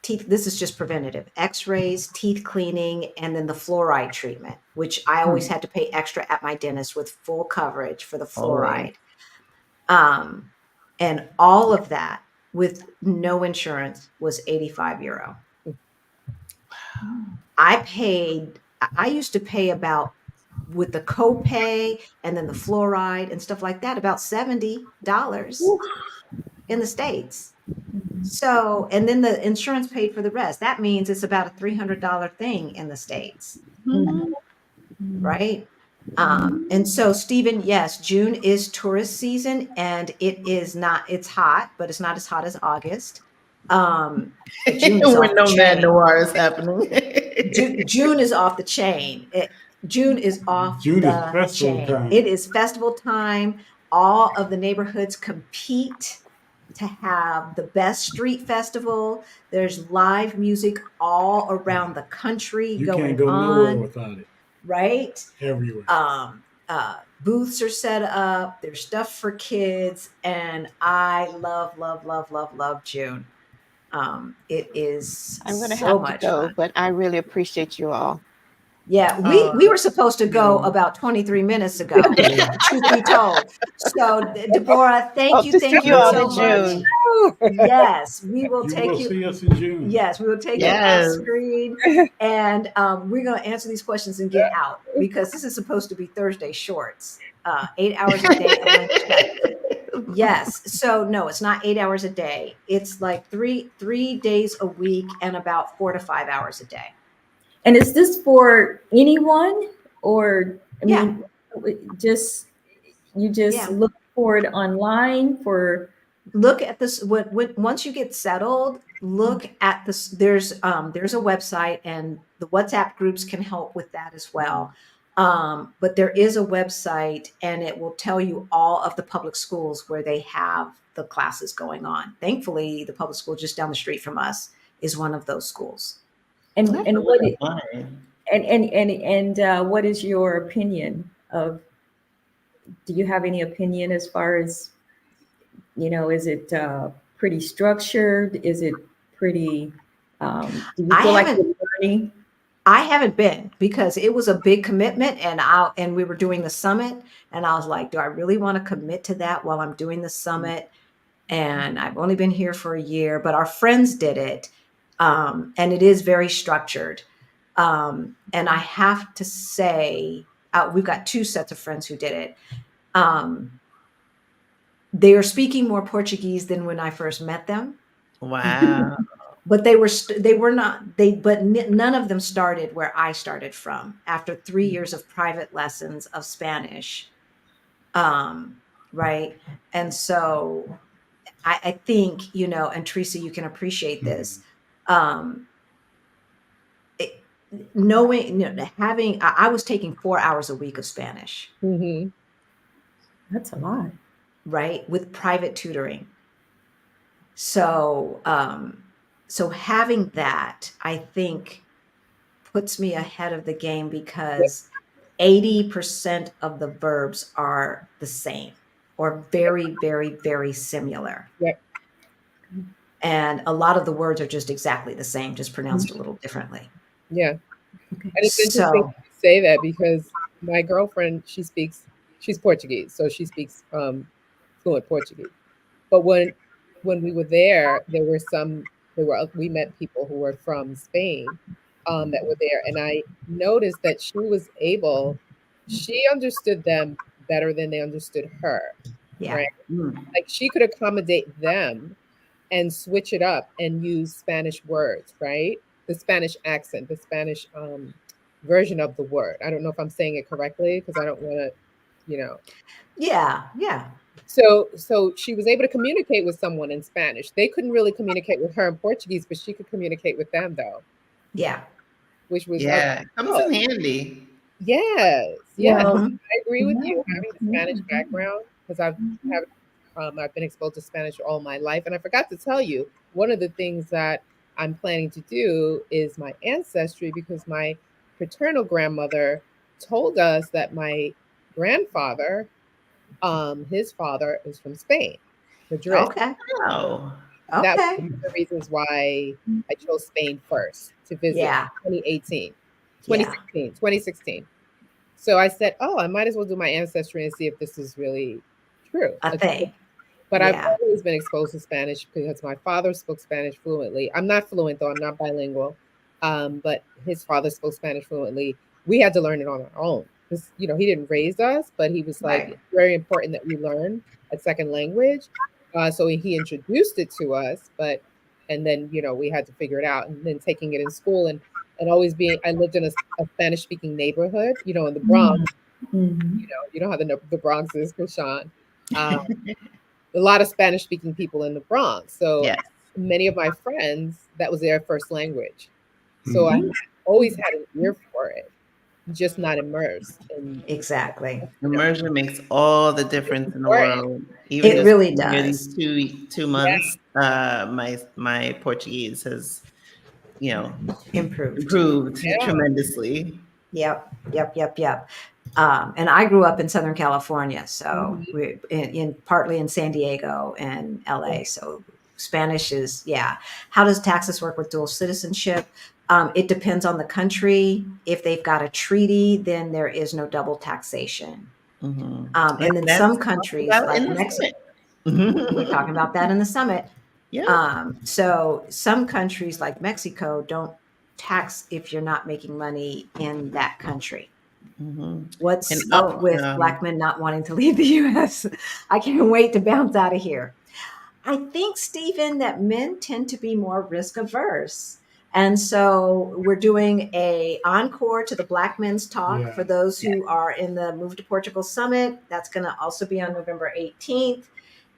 teeth. This is just preventative: x-rays, teeth cleaning, and then the fluoride treatment, which I always had to pay extra at my dentist with full coverage for the fluoride. And all of that with no insurance was 85 euro. I used to pay about, with the copay and then the fluoride and stuff like that, about $70 in the States. So, and then the insurance paid for the rest. That means it's about a $300 thing in the States, right? And so, Stephen, yes, June is tourist season, and it's hot, but it's not as hot as August. June is off When no the Mad chain. Noir is happening. June is off the chain. June is off June is the festival chain. time. It is festival time. All of the neighborhoods compete to have the best street festival. There's live music all around the country You going can't go nowhere on, without it. right? Everywhere. Booths are set up. There's stuff for kids, and I love June. It is I'm going to so have to much go, fun. but I really appreciate you all. Yeah, we were supposed to go about 23 minutes ago, truth be told. So, Deborah, thank you to see you all so in June. much. Yes, we will You take will you. see us in June. Yes, we will take you Yes. off screen, and we're going to answer these questions and get out, because this is supposed to be Thursday shorts, 8 hours a day of lunch check. Yes, so no, it's not 8 hours a day. It's like three days a week and about 4 to 5 hours a day. And is this for anyone, or I mean, just look for it online for? Look at this. Once you get settled, look at this. There's a website, and the WhatsApp groups can help with that as well. But there is a website, and it will tell you all of the public schools where they have the classes going on. Thankfully, the public school just down the street from us is one of those schools. And what is your opinion of? Do you have any opinion as far as, is it pretty structured? Is it pretty? Do you feel like you're learning? I haven't been because it was a big commitment, and we were doing the summit, and I was like, do I really want to commit to that while I'm doing the summit? And I've only been here for a year, but our friends did it. And it is very structured. And I have to say, we've got two sets of friends who did it. They are speaking more Portuguese than when I first met them. Wow. But none of them started where I started from after 3 years of private lessons of Spanish. Right. And so I think, and Teresa, you can appreciate this. I was taking 4 hours a week of Spanish, Mm-hmm. That's a lot. right, with private tutoring. So, so having that, I think, puts me ahead of the game because 80% of the verbs are the same or very, very, very similar. Yep. And a lot of the words are just exactly the same, just pronounced a little differently. Yeah. Okay. And it's interesting So, you say that because my girlfriend, she's Portuguese, so she speaks fluent Portuguese. But when we were there, we met people who were from Spain that were there, and I noticed that she understood them better than they understood her, yeah. right? Like she could accommodate them and switch it up and use Spanish words, right? The Spanish accent, the Spanish version of the word. I don't know if I'm saying it correctly because I don't want to, Yeah. Yeah. So she was able to communicate with someone in Spanish. They couldn't really communicate with her in Portuguese, but she could communicate with them though, Yeah. which was Yeah, comes in handy. yes. Well, I agree with you yeah, having the Spanish background because I've been exposed to Spanish all my life, and I forgot to tell you one of the things that I'm planning to do is my ancestry because my paternal grandmother told us that my grandfather, his father is from Spain, Madrid. Okay. Oh, That was Okay. one of the reasons why I chose Spain first to visit Yeah. in 2018, Yeah. 2016. So I said, oh, I might as well do my ancestry and see if this is really true. A thing. But I've Yeah. always been exposed to Spanish because my father spoke Spanish fluently. I'm not fluent though, I'm not bilingual. But his father spoke Spanish fluently. We had to learn it on our own. Because, he didn't raise us, but he was like, Right. it's very important that we learn a second language. So he introduced it to us, and then, we had to figure it out. And then taking it in school and always I lived in a Spanish speaking neighborhood, in the Bronx. mhm. You know how the Bronx is, Krishan. A lot of Spanish speaking people in the Bronx. So yes. many of my friends, that was their first language. So I Mhm. always had an ear for it, just not immersed. And Exactly. Immersion makes all the difference in the important. world. Even It just really here does. these two months, my Portuguese has, Improved. improved Yeah. tremendously. Yep. And I grew up in Southern California, so Mhm. we're partly in San Diego and LA. So Spanish is, yeah. How does taxes work with dual citizenship? It depends on the country. If they've got a treaty, then there is no double taxation. Mhm. And then That's some talked countries about like in the Mexico, we're summit. talking about that in the summit. Yep. So some countries like Mexico don't tax if you're not making money in that country. Mhm. And What's up with Black men not wanting to leave the US? I can't wait to bounce out of here. I think, Stephen, that men tend to be more risk averse. And so we're doing a encore to the Black Men's Talk for Yeah. those who are in the Move to Portugal Summit. That's going to also be on November 18th.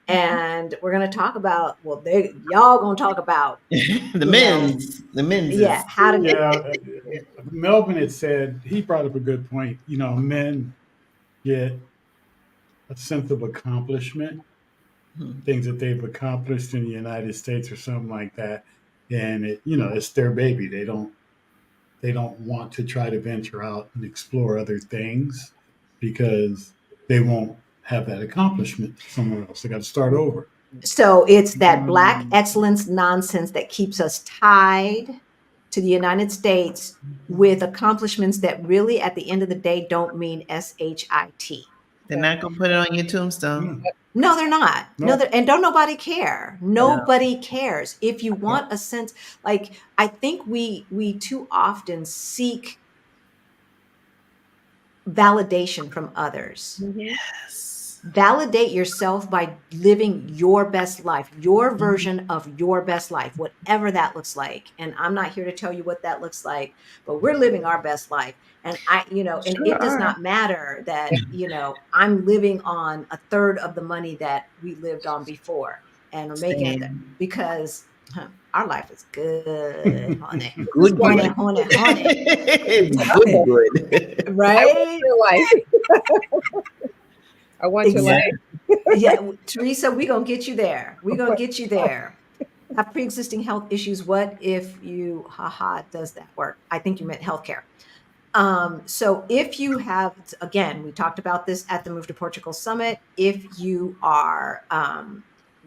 And we're going to talk about, y'all going to talk about, the you know, men's yeah, is how to, Yeah. Melvin had said, he brought up a good point. Men get a sense of accomplishment, things that they've accomplished in the United States or something like that. And it's their baby. They don't want to try to venture out and explore other things because they won't have that accomplishment somewhere else. They got to start over. so it's that Black Mhm. excellence nonsense that keeps us tied to the United States with accomplishments that really, at the end of the day, don't mean SHIT. They're not gonna put it on your tombstone. No, they're not. No, No. and don't nobody care. Nobody cares. If you want a sense, like I think we too often seek validation from others. Yes. Validate yourself by living your best life, your version of your best life, whatever that looks like. And I'm not here to tell you what that looks like, but we're living our best life. And and it does not matter that, I'm living on a third of the money that we lived on before and we're making it because our life is good, honey. Good, honey, good. honey, honey. It's good, good. Right? Your life. I want your life. Yeah, Teresa, we're going to get you there. We're going to get you there. Have pre-existing health issues. What if you, does that work? I think you meant healthcare. So if you have, again, we talked about this at the Move to Portugal Summit. If you are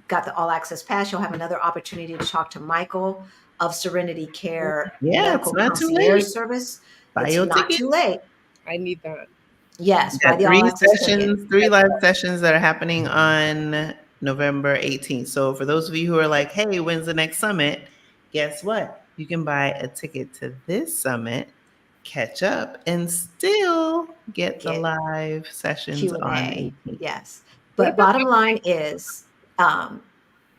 got the All Access Pass, you'll have another opportunity to talk to Michael of Serenity Care Medical Concierge Service. It's not too late. I need that. Yes, by the All Access ticket. 3 live sessions that are happening on November 18th. So for those of you who are like, hey, when's the next summit? Guess what? You can buy a ticket to this summit, catch up, and still get the live sessions Q&A. on 18th. Yes. But bottom line is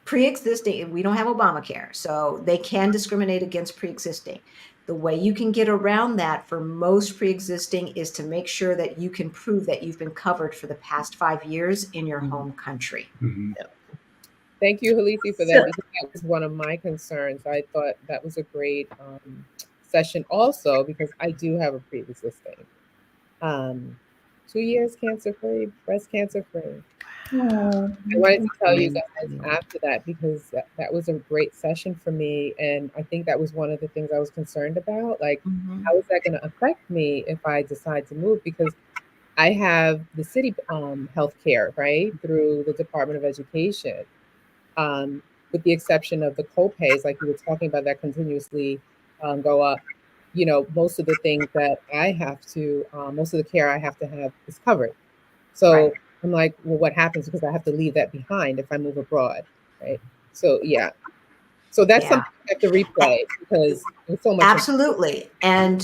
pre-existing, we don't have Obamacare, so they can discriminate against pre-existing. The way you can get around that for most pre-existing is to make sure that you can prove that you've been covered for the past 5 years in your home country. Yep. Thank you, Halisi, for that. Because that was one of my concerns. I thought that was a great session also because I do have a pre-existing. 2 years cancer-free, breast cancer-free. I wanted to tell you guys after that because that was a great session for me. And I think that was one of the things I was concerned about. Like, how is that going to affect me if I decide to move? Because I have the city healthcare, right, through the Department of Education, with the exception of the co-pays, like you were talking about, that continuously go up. Most of the things that I have to, most of the care I have to have is covered. So I'm like, well, what happens because I have to leave that behind if I move abroad, right? So yeah, so that's something I have to replay because there's so much. Absolutely, and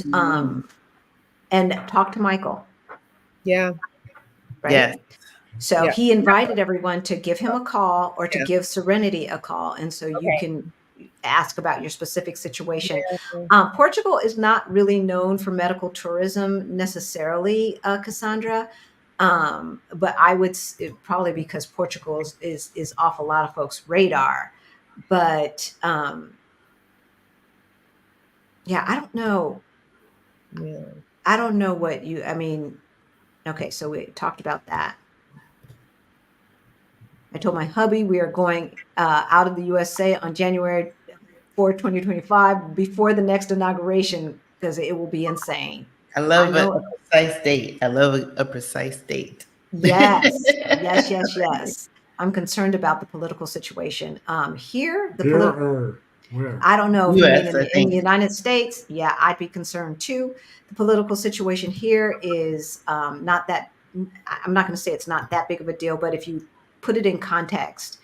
talk to Michael. Yeah. Right. Yeah. So he invited everyone to give him a call or to give Serenity a call, and so you can ask about your specific situation. Portugal is not really known for medical tourism necessarily, Cassandra. But I would probably because Portugal is off a lot of folks' radar. But I don't know. Yeah. I don't know what you. I mean, okay, so we talked about that. I told my hubby we are going out of the USA on January 4, 2025, before the next inauguration because it will be insane. I love a precise date. I love a precise date. Yes, yes. I'm concerned about the political situation here. I don't know if you mean in the United States. Yeah, I'd be concerned too. The political situation here is not that. I'm not going to say it's not that big of a deal, but if you put it in context,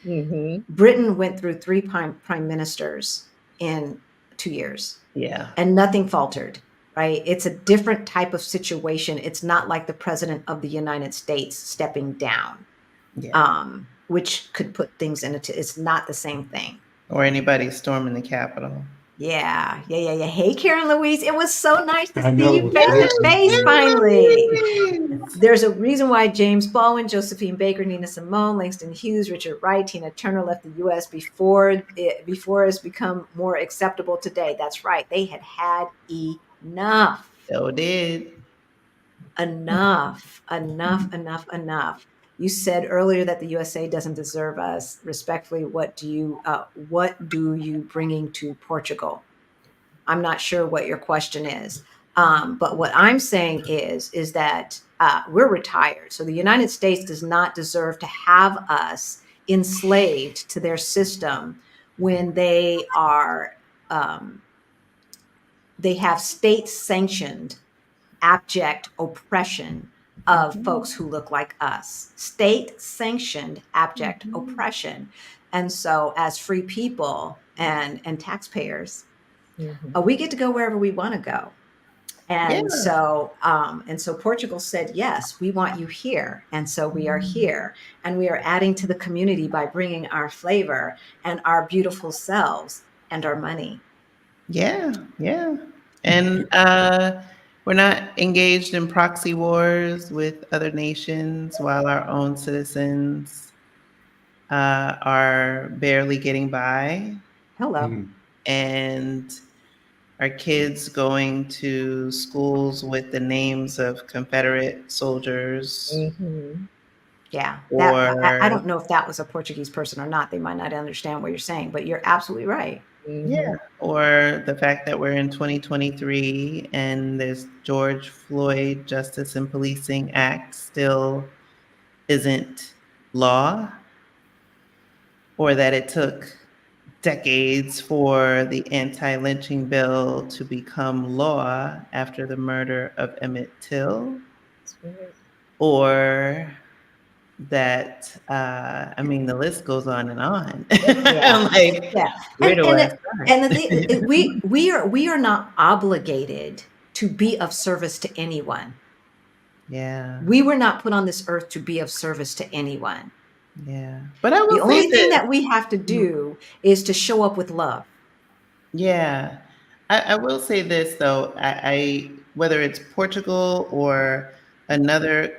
Britain went through 3 prime ministers in 2 years. Yeah, and nothing faltered. Right? It's a different type of situation. It's not like the president of the United States stepping down, which could put things into. It's not the same thing. Or anybody storming the Capitol. Yeah. Hey, Karen Louise, it was so nice to see you face to face finally. There's a reason why James Baldwin, Josephine Baker, Nina Simone, Langston Hughes, Richard Wright, Tina Turner left the U.S. before it's become more acceptable today. That's right. They had enough. So did. Enough. You said earlier that the USA doesn't deserve us. Respectfully, what do you bringing to Portugal? I'm not sure what your question is. But what I'm saying is that we're retired. So the United States does not deserve to have us enslaved to their system when they are they have state sanctioned abject oppression of folks who look like us, state sanctioned abject oppression. And so as free people and taxpayers, we get to go wherever we want to go. Yeah. And so Portugal said, yes, we want you here. And so we are here, and we are adding to the community by bringing our flavor and our beautiful selves and our money. Yeah. Yeah. And we're not engaged in proxy wars with other nations while our own citizens are barely getting by. Hello. Mm. And our kids going to schools with the names of Confederate soldiers. Yeah, Or I don't know if that was a Portuguese person or not. They might not understand what you're saying, but you're absolutely right. yeah, or the fact that we're in 2023 and there's George Floyd Justice and Policing Act still isn't law, or that it took decades for the anti-lynching bill to become law after the murder of Emmett Till, or that I mean, the list goes on and on. Like, Yeah, where do I start? and we are not obligated to be of service to anyone. Yeah, We were not put on this earth to be of service to anyone. yeah. But I will The only say thing this. that we have to do is to show up with love. Yeah, I will say this though. I whether it's Portugal or another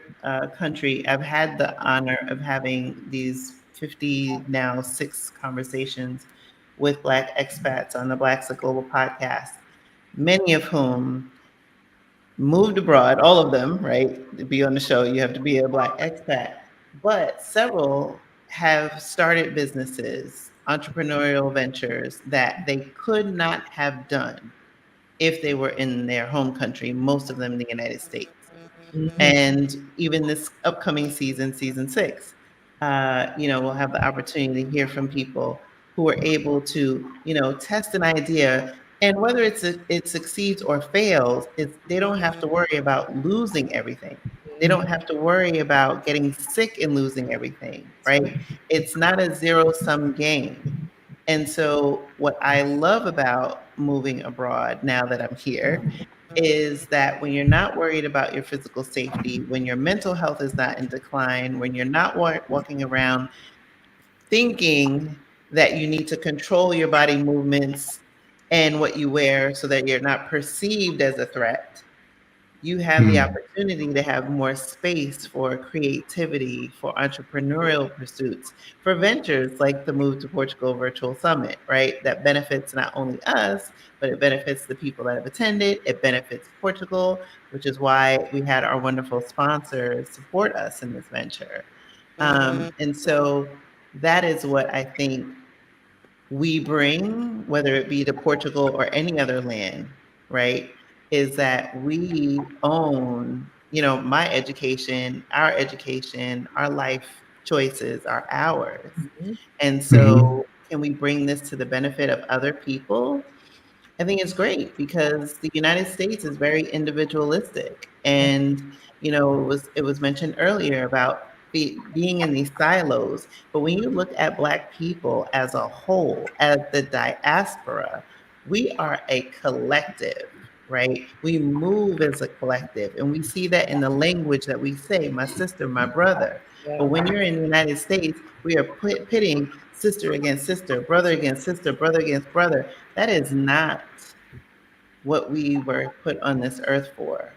country, I've had the honor of having these 50 now 6 conversations with Black expats on the Blacks at Global podcast, many of whom moved abroad, all of them, right? To be on the show, you have to be a Black expat, but several have started businesses, entrepreneurial ventures that they could not have done if they were in their home country, most of them in the United States. And even this upcoming season, season 6, we'll have the opportunity to hear from people who are able to, test an idea. And whether it succeeds or fails, they don't have to worry about losing everything. They don't have to worry about getting sick and losing everything, right? It's not a zero-sum game. And so what I love about moving abroad now that I'm here is that when you're not worried about your physical safety, when your mental health is not in decline, when you're not walking around thinking that you need to control your body movements and what you wear so that you're not perceived as a threat, you have the opportunity to have more space for creativity, for entrepreneurial pursuits, for ventures like the Move to Portugal Virtual Summit, right? That benefits not only us, but it benefits the people that have attended. It benefits Portugal, which is why we had our wonderful sponsors support us in this venture. And so that is what I think we bring, whether it be to Portugal or any other land, right, is that we own, my education, our life choices are ours. And so can we bring this to the benefit of other people? I think it's great because the United States is very individualistic. And, it was mentioned earlier about being in these silos. But when you look at Black people as a whole, as the diaspora, we are a collective, right? We move as a collective. And we see that in the language that we say, my sister, my brother. But when you're in the United States, we are pitting sister against sister, brother against sister, brother against brother. That is not what we were put on this earth for.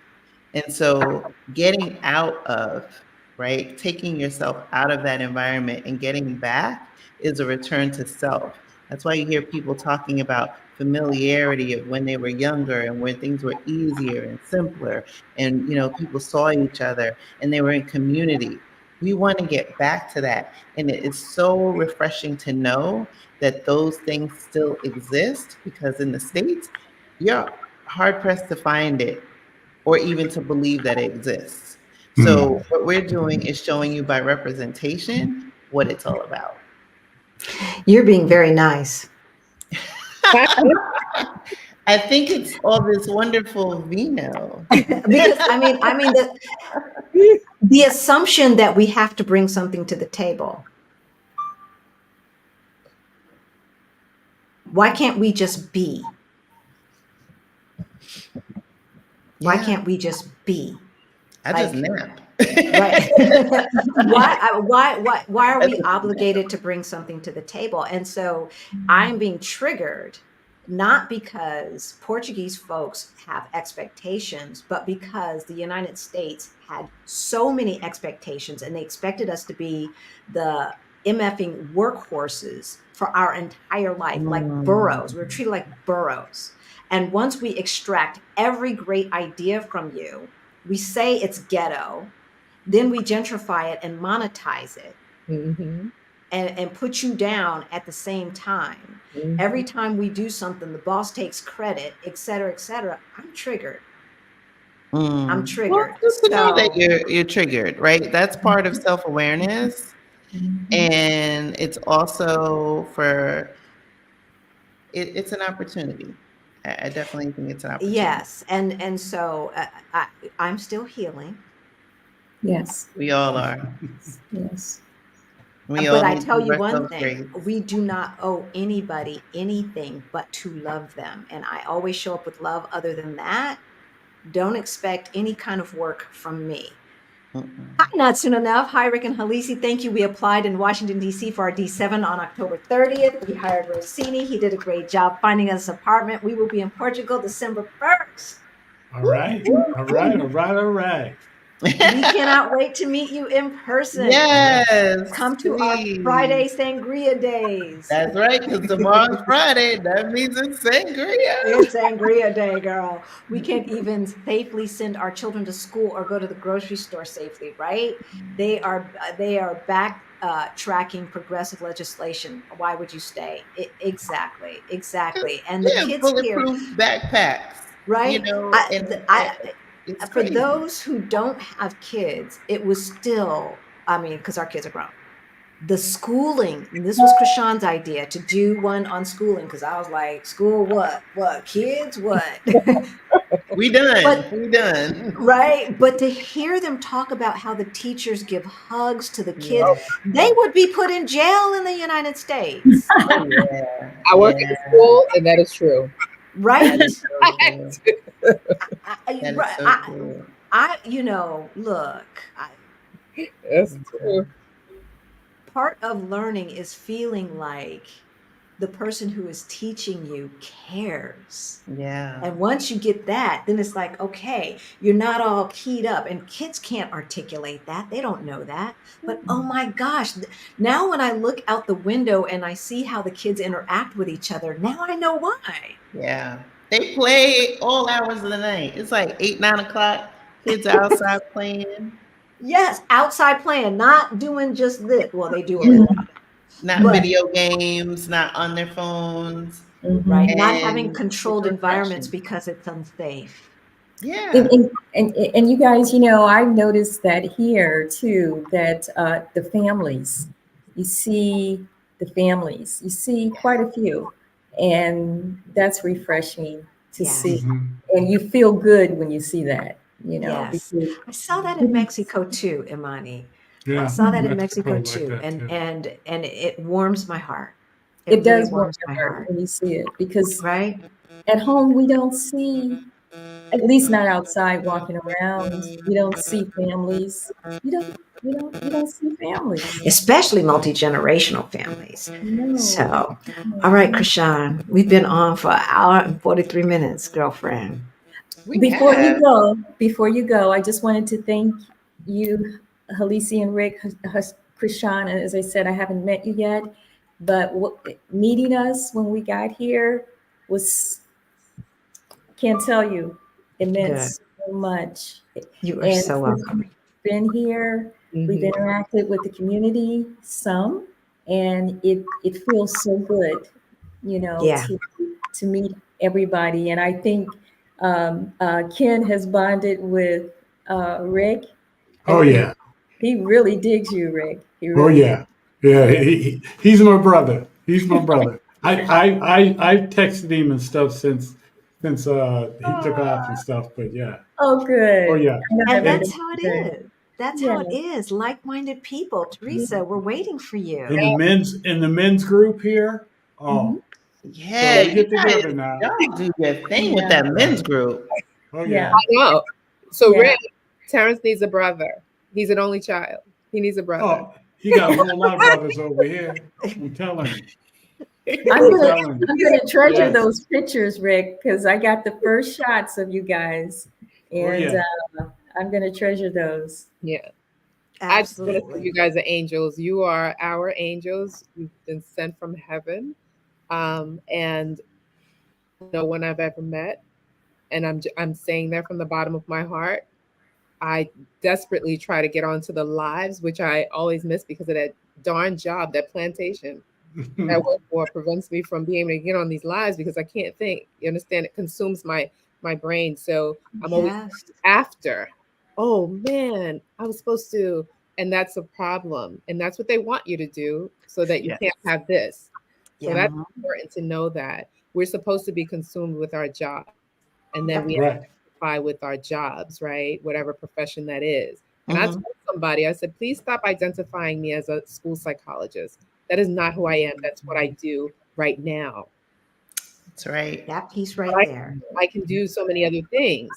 And so getting out of, right, taking yourself out of that environment and getting back is a return to self. That's why you hear people talking about familiarity of when they were younger and when things were easier and simpler and, people saw each other and they were in community. We want to get back to that. And it is so refreshing to know that those things still exist, because in the States, you're hard pressed to find it or even to believe that it exists. So what we're doing is showing you by representation what it's all about. You're being very nice. I think it's all this wonderful vino. Because I mean the assumption that we have to bring something to the table. Why can't we just be? Why Yeah. can't we just be? I just nap. Right. Why are we obligated to bring something to the table? And so I'm being triggered, not because Portuguese folks have expectations, but because the United States had so many expectations and they expected us to be the MFing workhorses for our entire life, like burros. We were treated like burros. And once we extract every great idea from you, we say it's ghetto, then we gentrify it and monetize it, and put you down at the same time. Every time we do something, the boss takes credit, et cetera, et cetera. I'm triggered. I'm triggered. Well, just to know that you're triggered, right? That's part of self-awareness. And it's also it's an opportunity. I definitely think it's an opportunity. Yes. And so I'm still healing. Yes. We all are. Yes. But I tell you one thing, we do not owe anybody anything but to love them. And I always show up with love. Other than that, don't expect any kind of work from me. Hi, Not Soon Enough. Hi, Rick and Halisi. Thank you. We applied in Washington, D.C. for our D7 on October 30th. We hired Rossini. He did a great job finding us an apartment. We will be in Portugal December 1st. All right. We cannot wait to meet you in person. Yes. Come to our Friday Sangria days. That's right, because tomorrow's Friday. That means it's Sangria. It's Sangria Day, girl. We can't even safely send our children to school or go to the grocery store safely, right? They are back tracking progressive legislation. Why would you stay? Exactly. And the kids bulletproof here, backpacks, right? You know, for those who don't have kids, it was still, because our kids are grown. The schooling, and this was Krishan's idea to do one on schooling, because I was like, school what? What? Kids what? We done. Right? But to hear them talk about how the teachers give hugs to the kids, they would be put in jail in the United States. I work in school, and that is true. Right? Look. That's true. Part of learning is feeling like the person who is teaching you cares. Yeah. And once you get that, then it's like, okay, you're not all keyed up. And kids can't articulate that. They don't know that. But oh my gosh, now when I look out the window and I see how the kids interact with each other, now I know why. Yeah. They play all hours of the night. It's like 8, 9 o'clock. Kids are outside playing. Yes, outside playing, not doing just this. Well, they do a little. Not video games, not on their phones. Right. Not having controlled environments because it's unsafe. Yeah. And you guys, I've noticed that here too, that the families, you see quite a few, and that's refreshing to see. And you feel good when you see that, Yes. I saw that in Mexico too, Imani. Yeah, I saw that in Mexico like too. that, and it warms my heart. It does warm my heart when you see it, because at home we don't see, at least not outside walking around, you don't see families. You don't see families. Especially multi-generational families. No. So, all right, Krishan, we've been on for 1 hour and 43 minutes, girlfriend. Before you go, I just wanted to thank you, Halisi and Rick, Krishan. And as I said, I haven't met you yet, but meeting us when we got here was, can't tell you, it meant so much. You are so welcome. We've been here, we've interacted with the community some, and it feels so good, to meet everybody. And I think Ken has bonded with Rick. Oh yeah, he really digs you, Rick. Yeah. He's my brother. I texted him and stuff since since he took off and stuff. But yeah. Oh, good. Oh yeah. I know And that that's made how it me good. is. That's Yeah. how it is. Like-minded people. Teresa, we're waiting for In you. the men's group here. Oh, Yeah, so we you get guys, together now. y'all do your thing with Yeah. that men's group. Oh Yeah. yeah. I know. So Yeah. Rick, Terrence needs a brother. He's an only child. He needs a brother. Oh, he got a whole lot of brothers over here. I'm telling you. I'm I'm gonna telling you. I'm gonna treasure Yes. those pictures, Rick, because I got the first shots of you guys, Oh and yeah. I'm gonna treasure those. Yeah. I just want to say Absolutely. you guys are angels. You are our angels. You've been sent from heaven. And no one I've ever met. And I'm saying that from the bottom of my heart. I desperately try to get onto the lives, which I always miss because of that darn job, that plantation that I work for prevents me from being able to get on these lives because I can't think. You understand? It consumes my brain. So I'm always Yes. after. Oh man, I was supposed to, and that's a problem. And that's what they want you to do so that you Yes. can't have this. So Yeah. that's important to know that we're supposed to be consumed with our job, and then Yep. we Right. identify with our jobs, right? Whatever profession that is. And I Mhm. told somebody, I said, please stop identifying me as a school psychologist. That is not who I am. That's what I do right now. That's right. That piece right Right. there. I can do so many other things.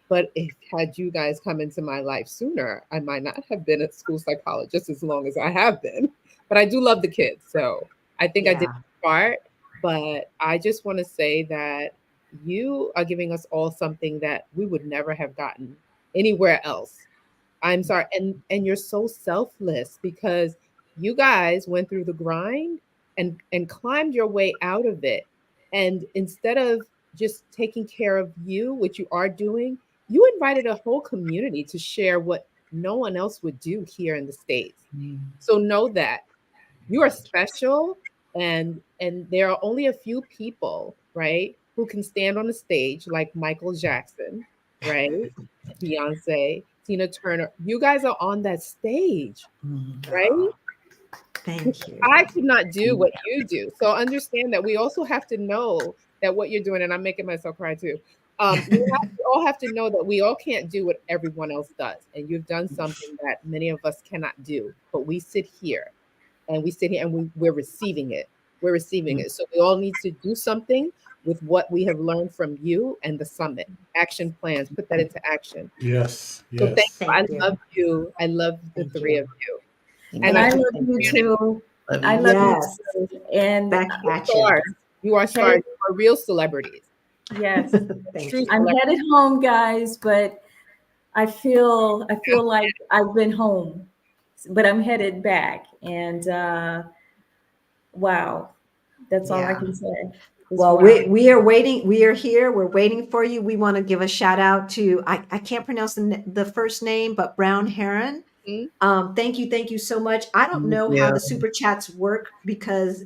But if had you guys come into my life sooner, I might not have been a school psychologist as long as I have been. But I do love the kids. So I think I did Yeah. my part. But I just want to say that you are giving us all something that we would never have gotten anywhere else. I'm sorry. And you're so selfless because you guys went through the grind and climbed your way out of it. And instead of just taking care of you, which you are doing, you invited a whole community to share what no one else would do here in the States. So know that you are special, and there are only a few people, right, who can stand on a stage like Michael Jackson, right? Beyonce, Tina Turner. You guys are on that stage, right? Oh, thank you. I could not do what you do. So understand that we also have to know that what you're doing, and I'm making myself cry too. We all have to know that we all can't do what everyone else does. And you've done something that many of us cannot do. But we sit here and we're receiving it. We're receiving it. So we all need to do something with what we have learned from you and the summit. Action plans, put that into action. Yes. So thank Yes. you. Thank I you. love you. I love the Thank three you. of you. And I I- love you too. I love Yes. you too. And Back at you. stars. You are stars. You are real celebrities. yes, Thank True you. I'm celebrities. headed home, guys, but I feel like I've been home, but I'm headed back. And wow, that's all I Yeah. can say. is Well, wow. we are waiting. We are here. We're waiting for you. We want to give a shout out to, I can't pronounce the first name, but Brown Heron. Mhm. Thank you so much. I don't know how the super chats work because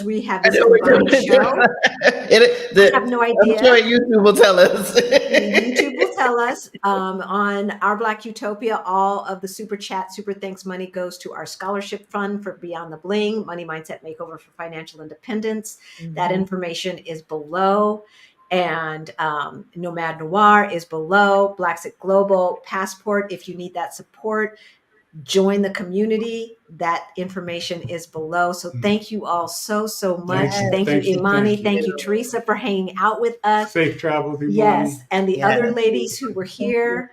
we have I this know we're combined doing show. I have no I'm idea. sure YouTube will tell us. YouTube will tell us on Our Black Utopia. All of the super chat, super thanks money goes to our scholarship fund for Beyond the Bling, Money Mindset Makeover for Financial Independence. That information is below. And Nomad Noir is below. Blacks at Global Passport. If you need that support, join the community. That information is below. So thank you all so much. Thank you, Imani. Thank you, Teresa, for hanging out with us. Safe travels, Imani. Yes, and the Yeah. other ladies who were here,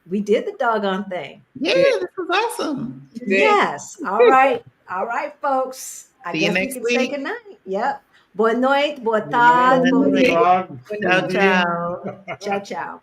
we did the doggone thing. Yeah, this was awesome. Yes. All right, folks. I See you guess we next can say week. goodnight. Yep. Boa noite, boa tarde, bom dia. Ciao, ciao. Ciao, ciao.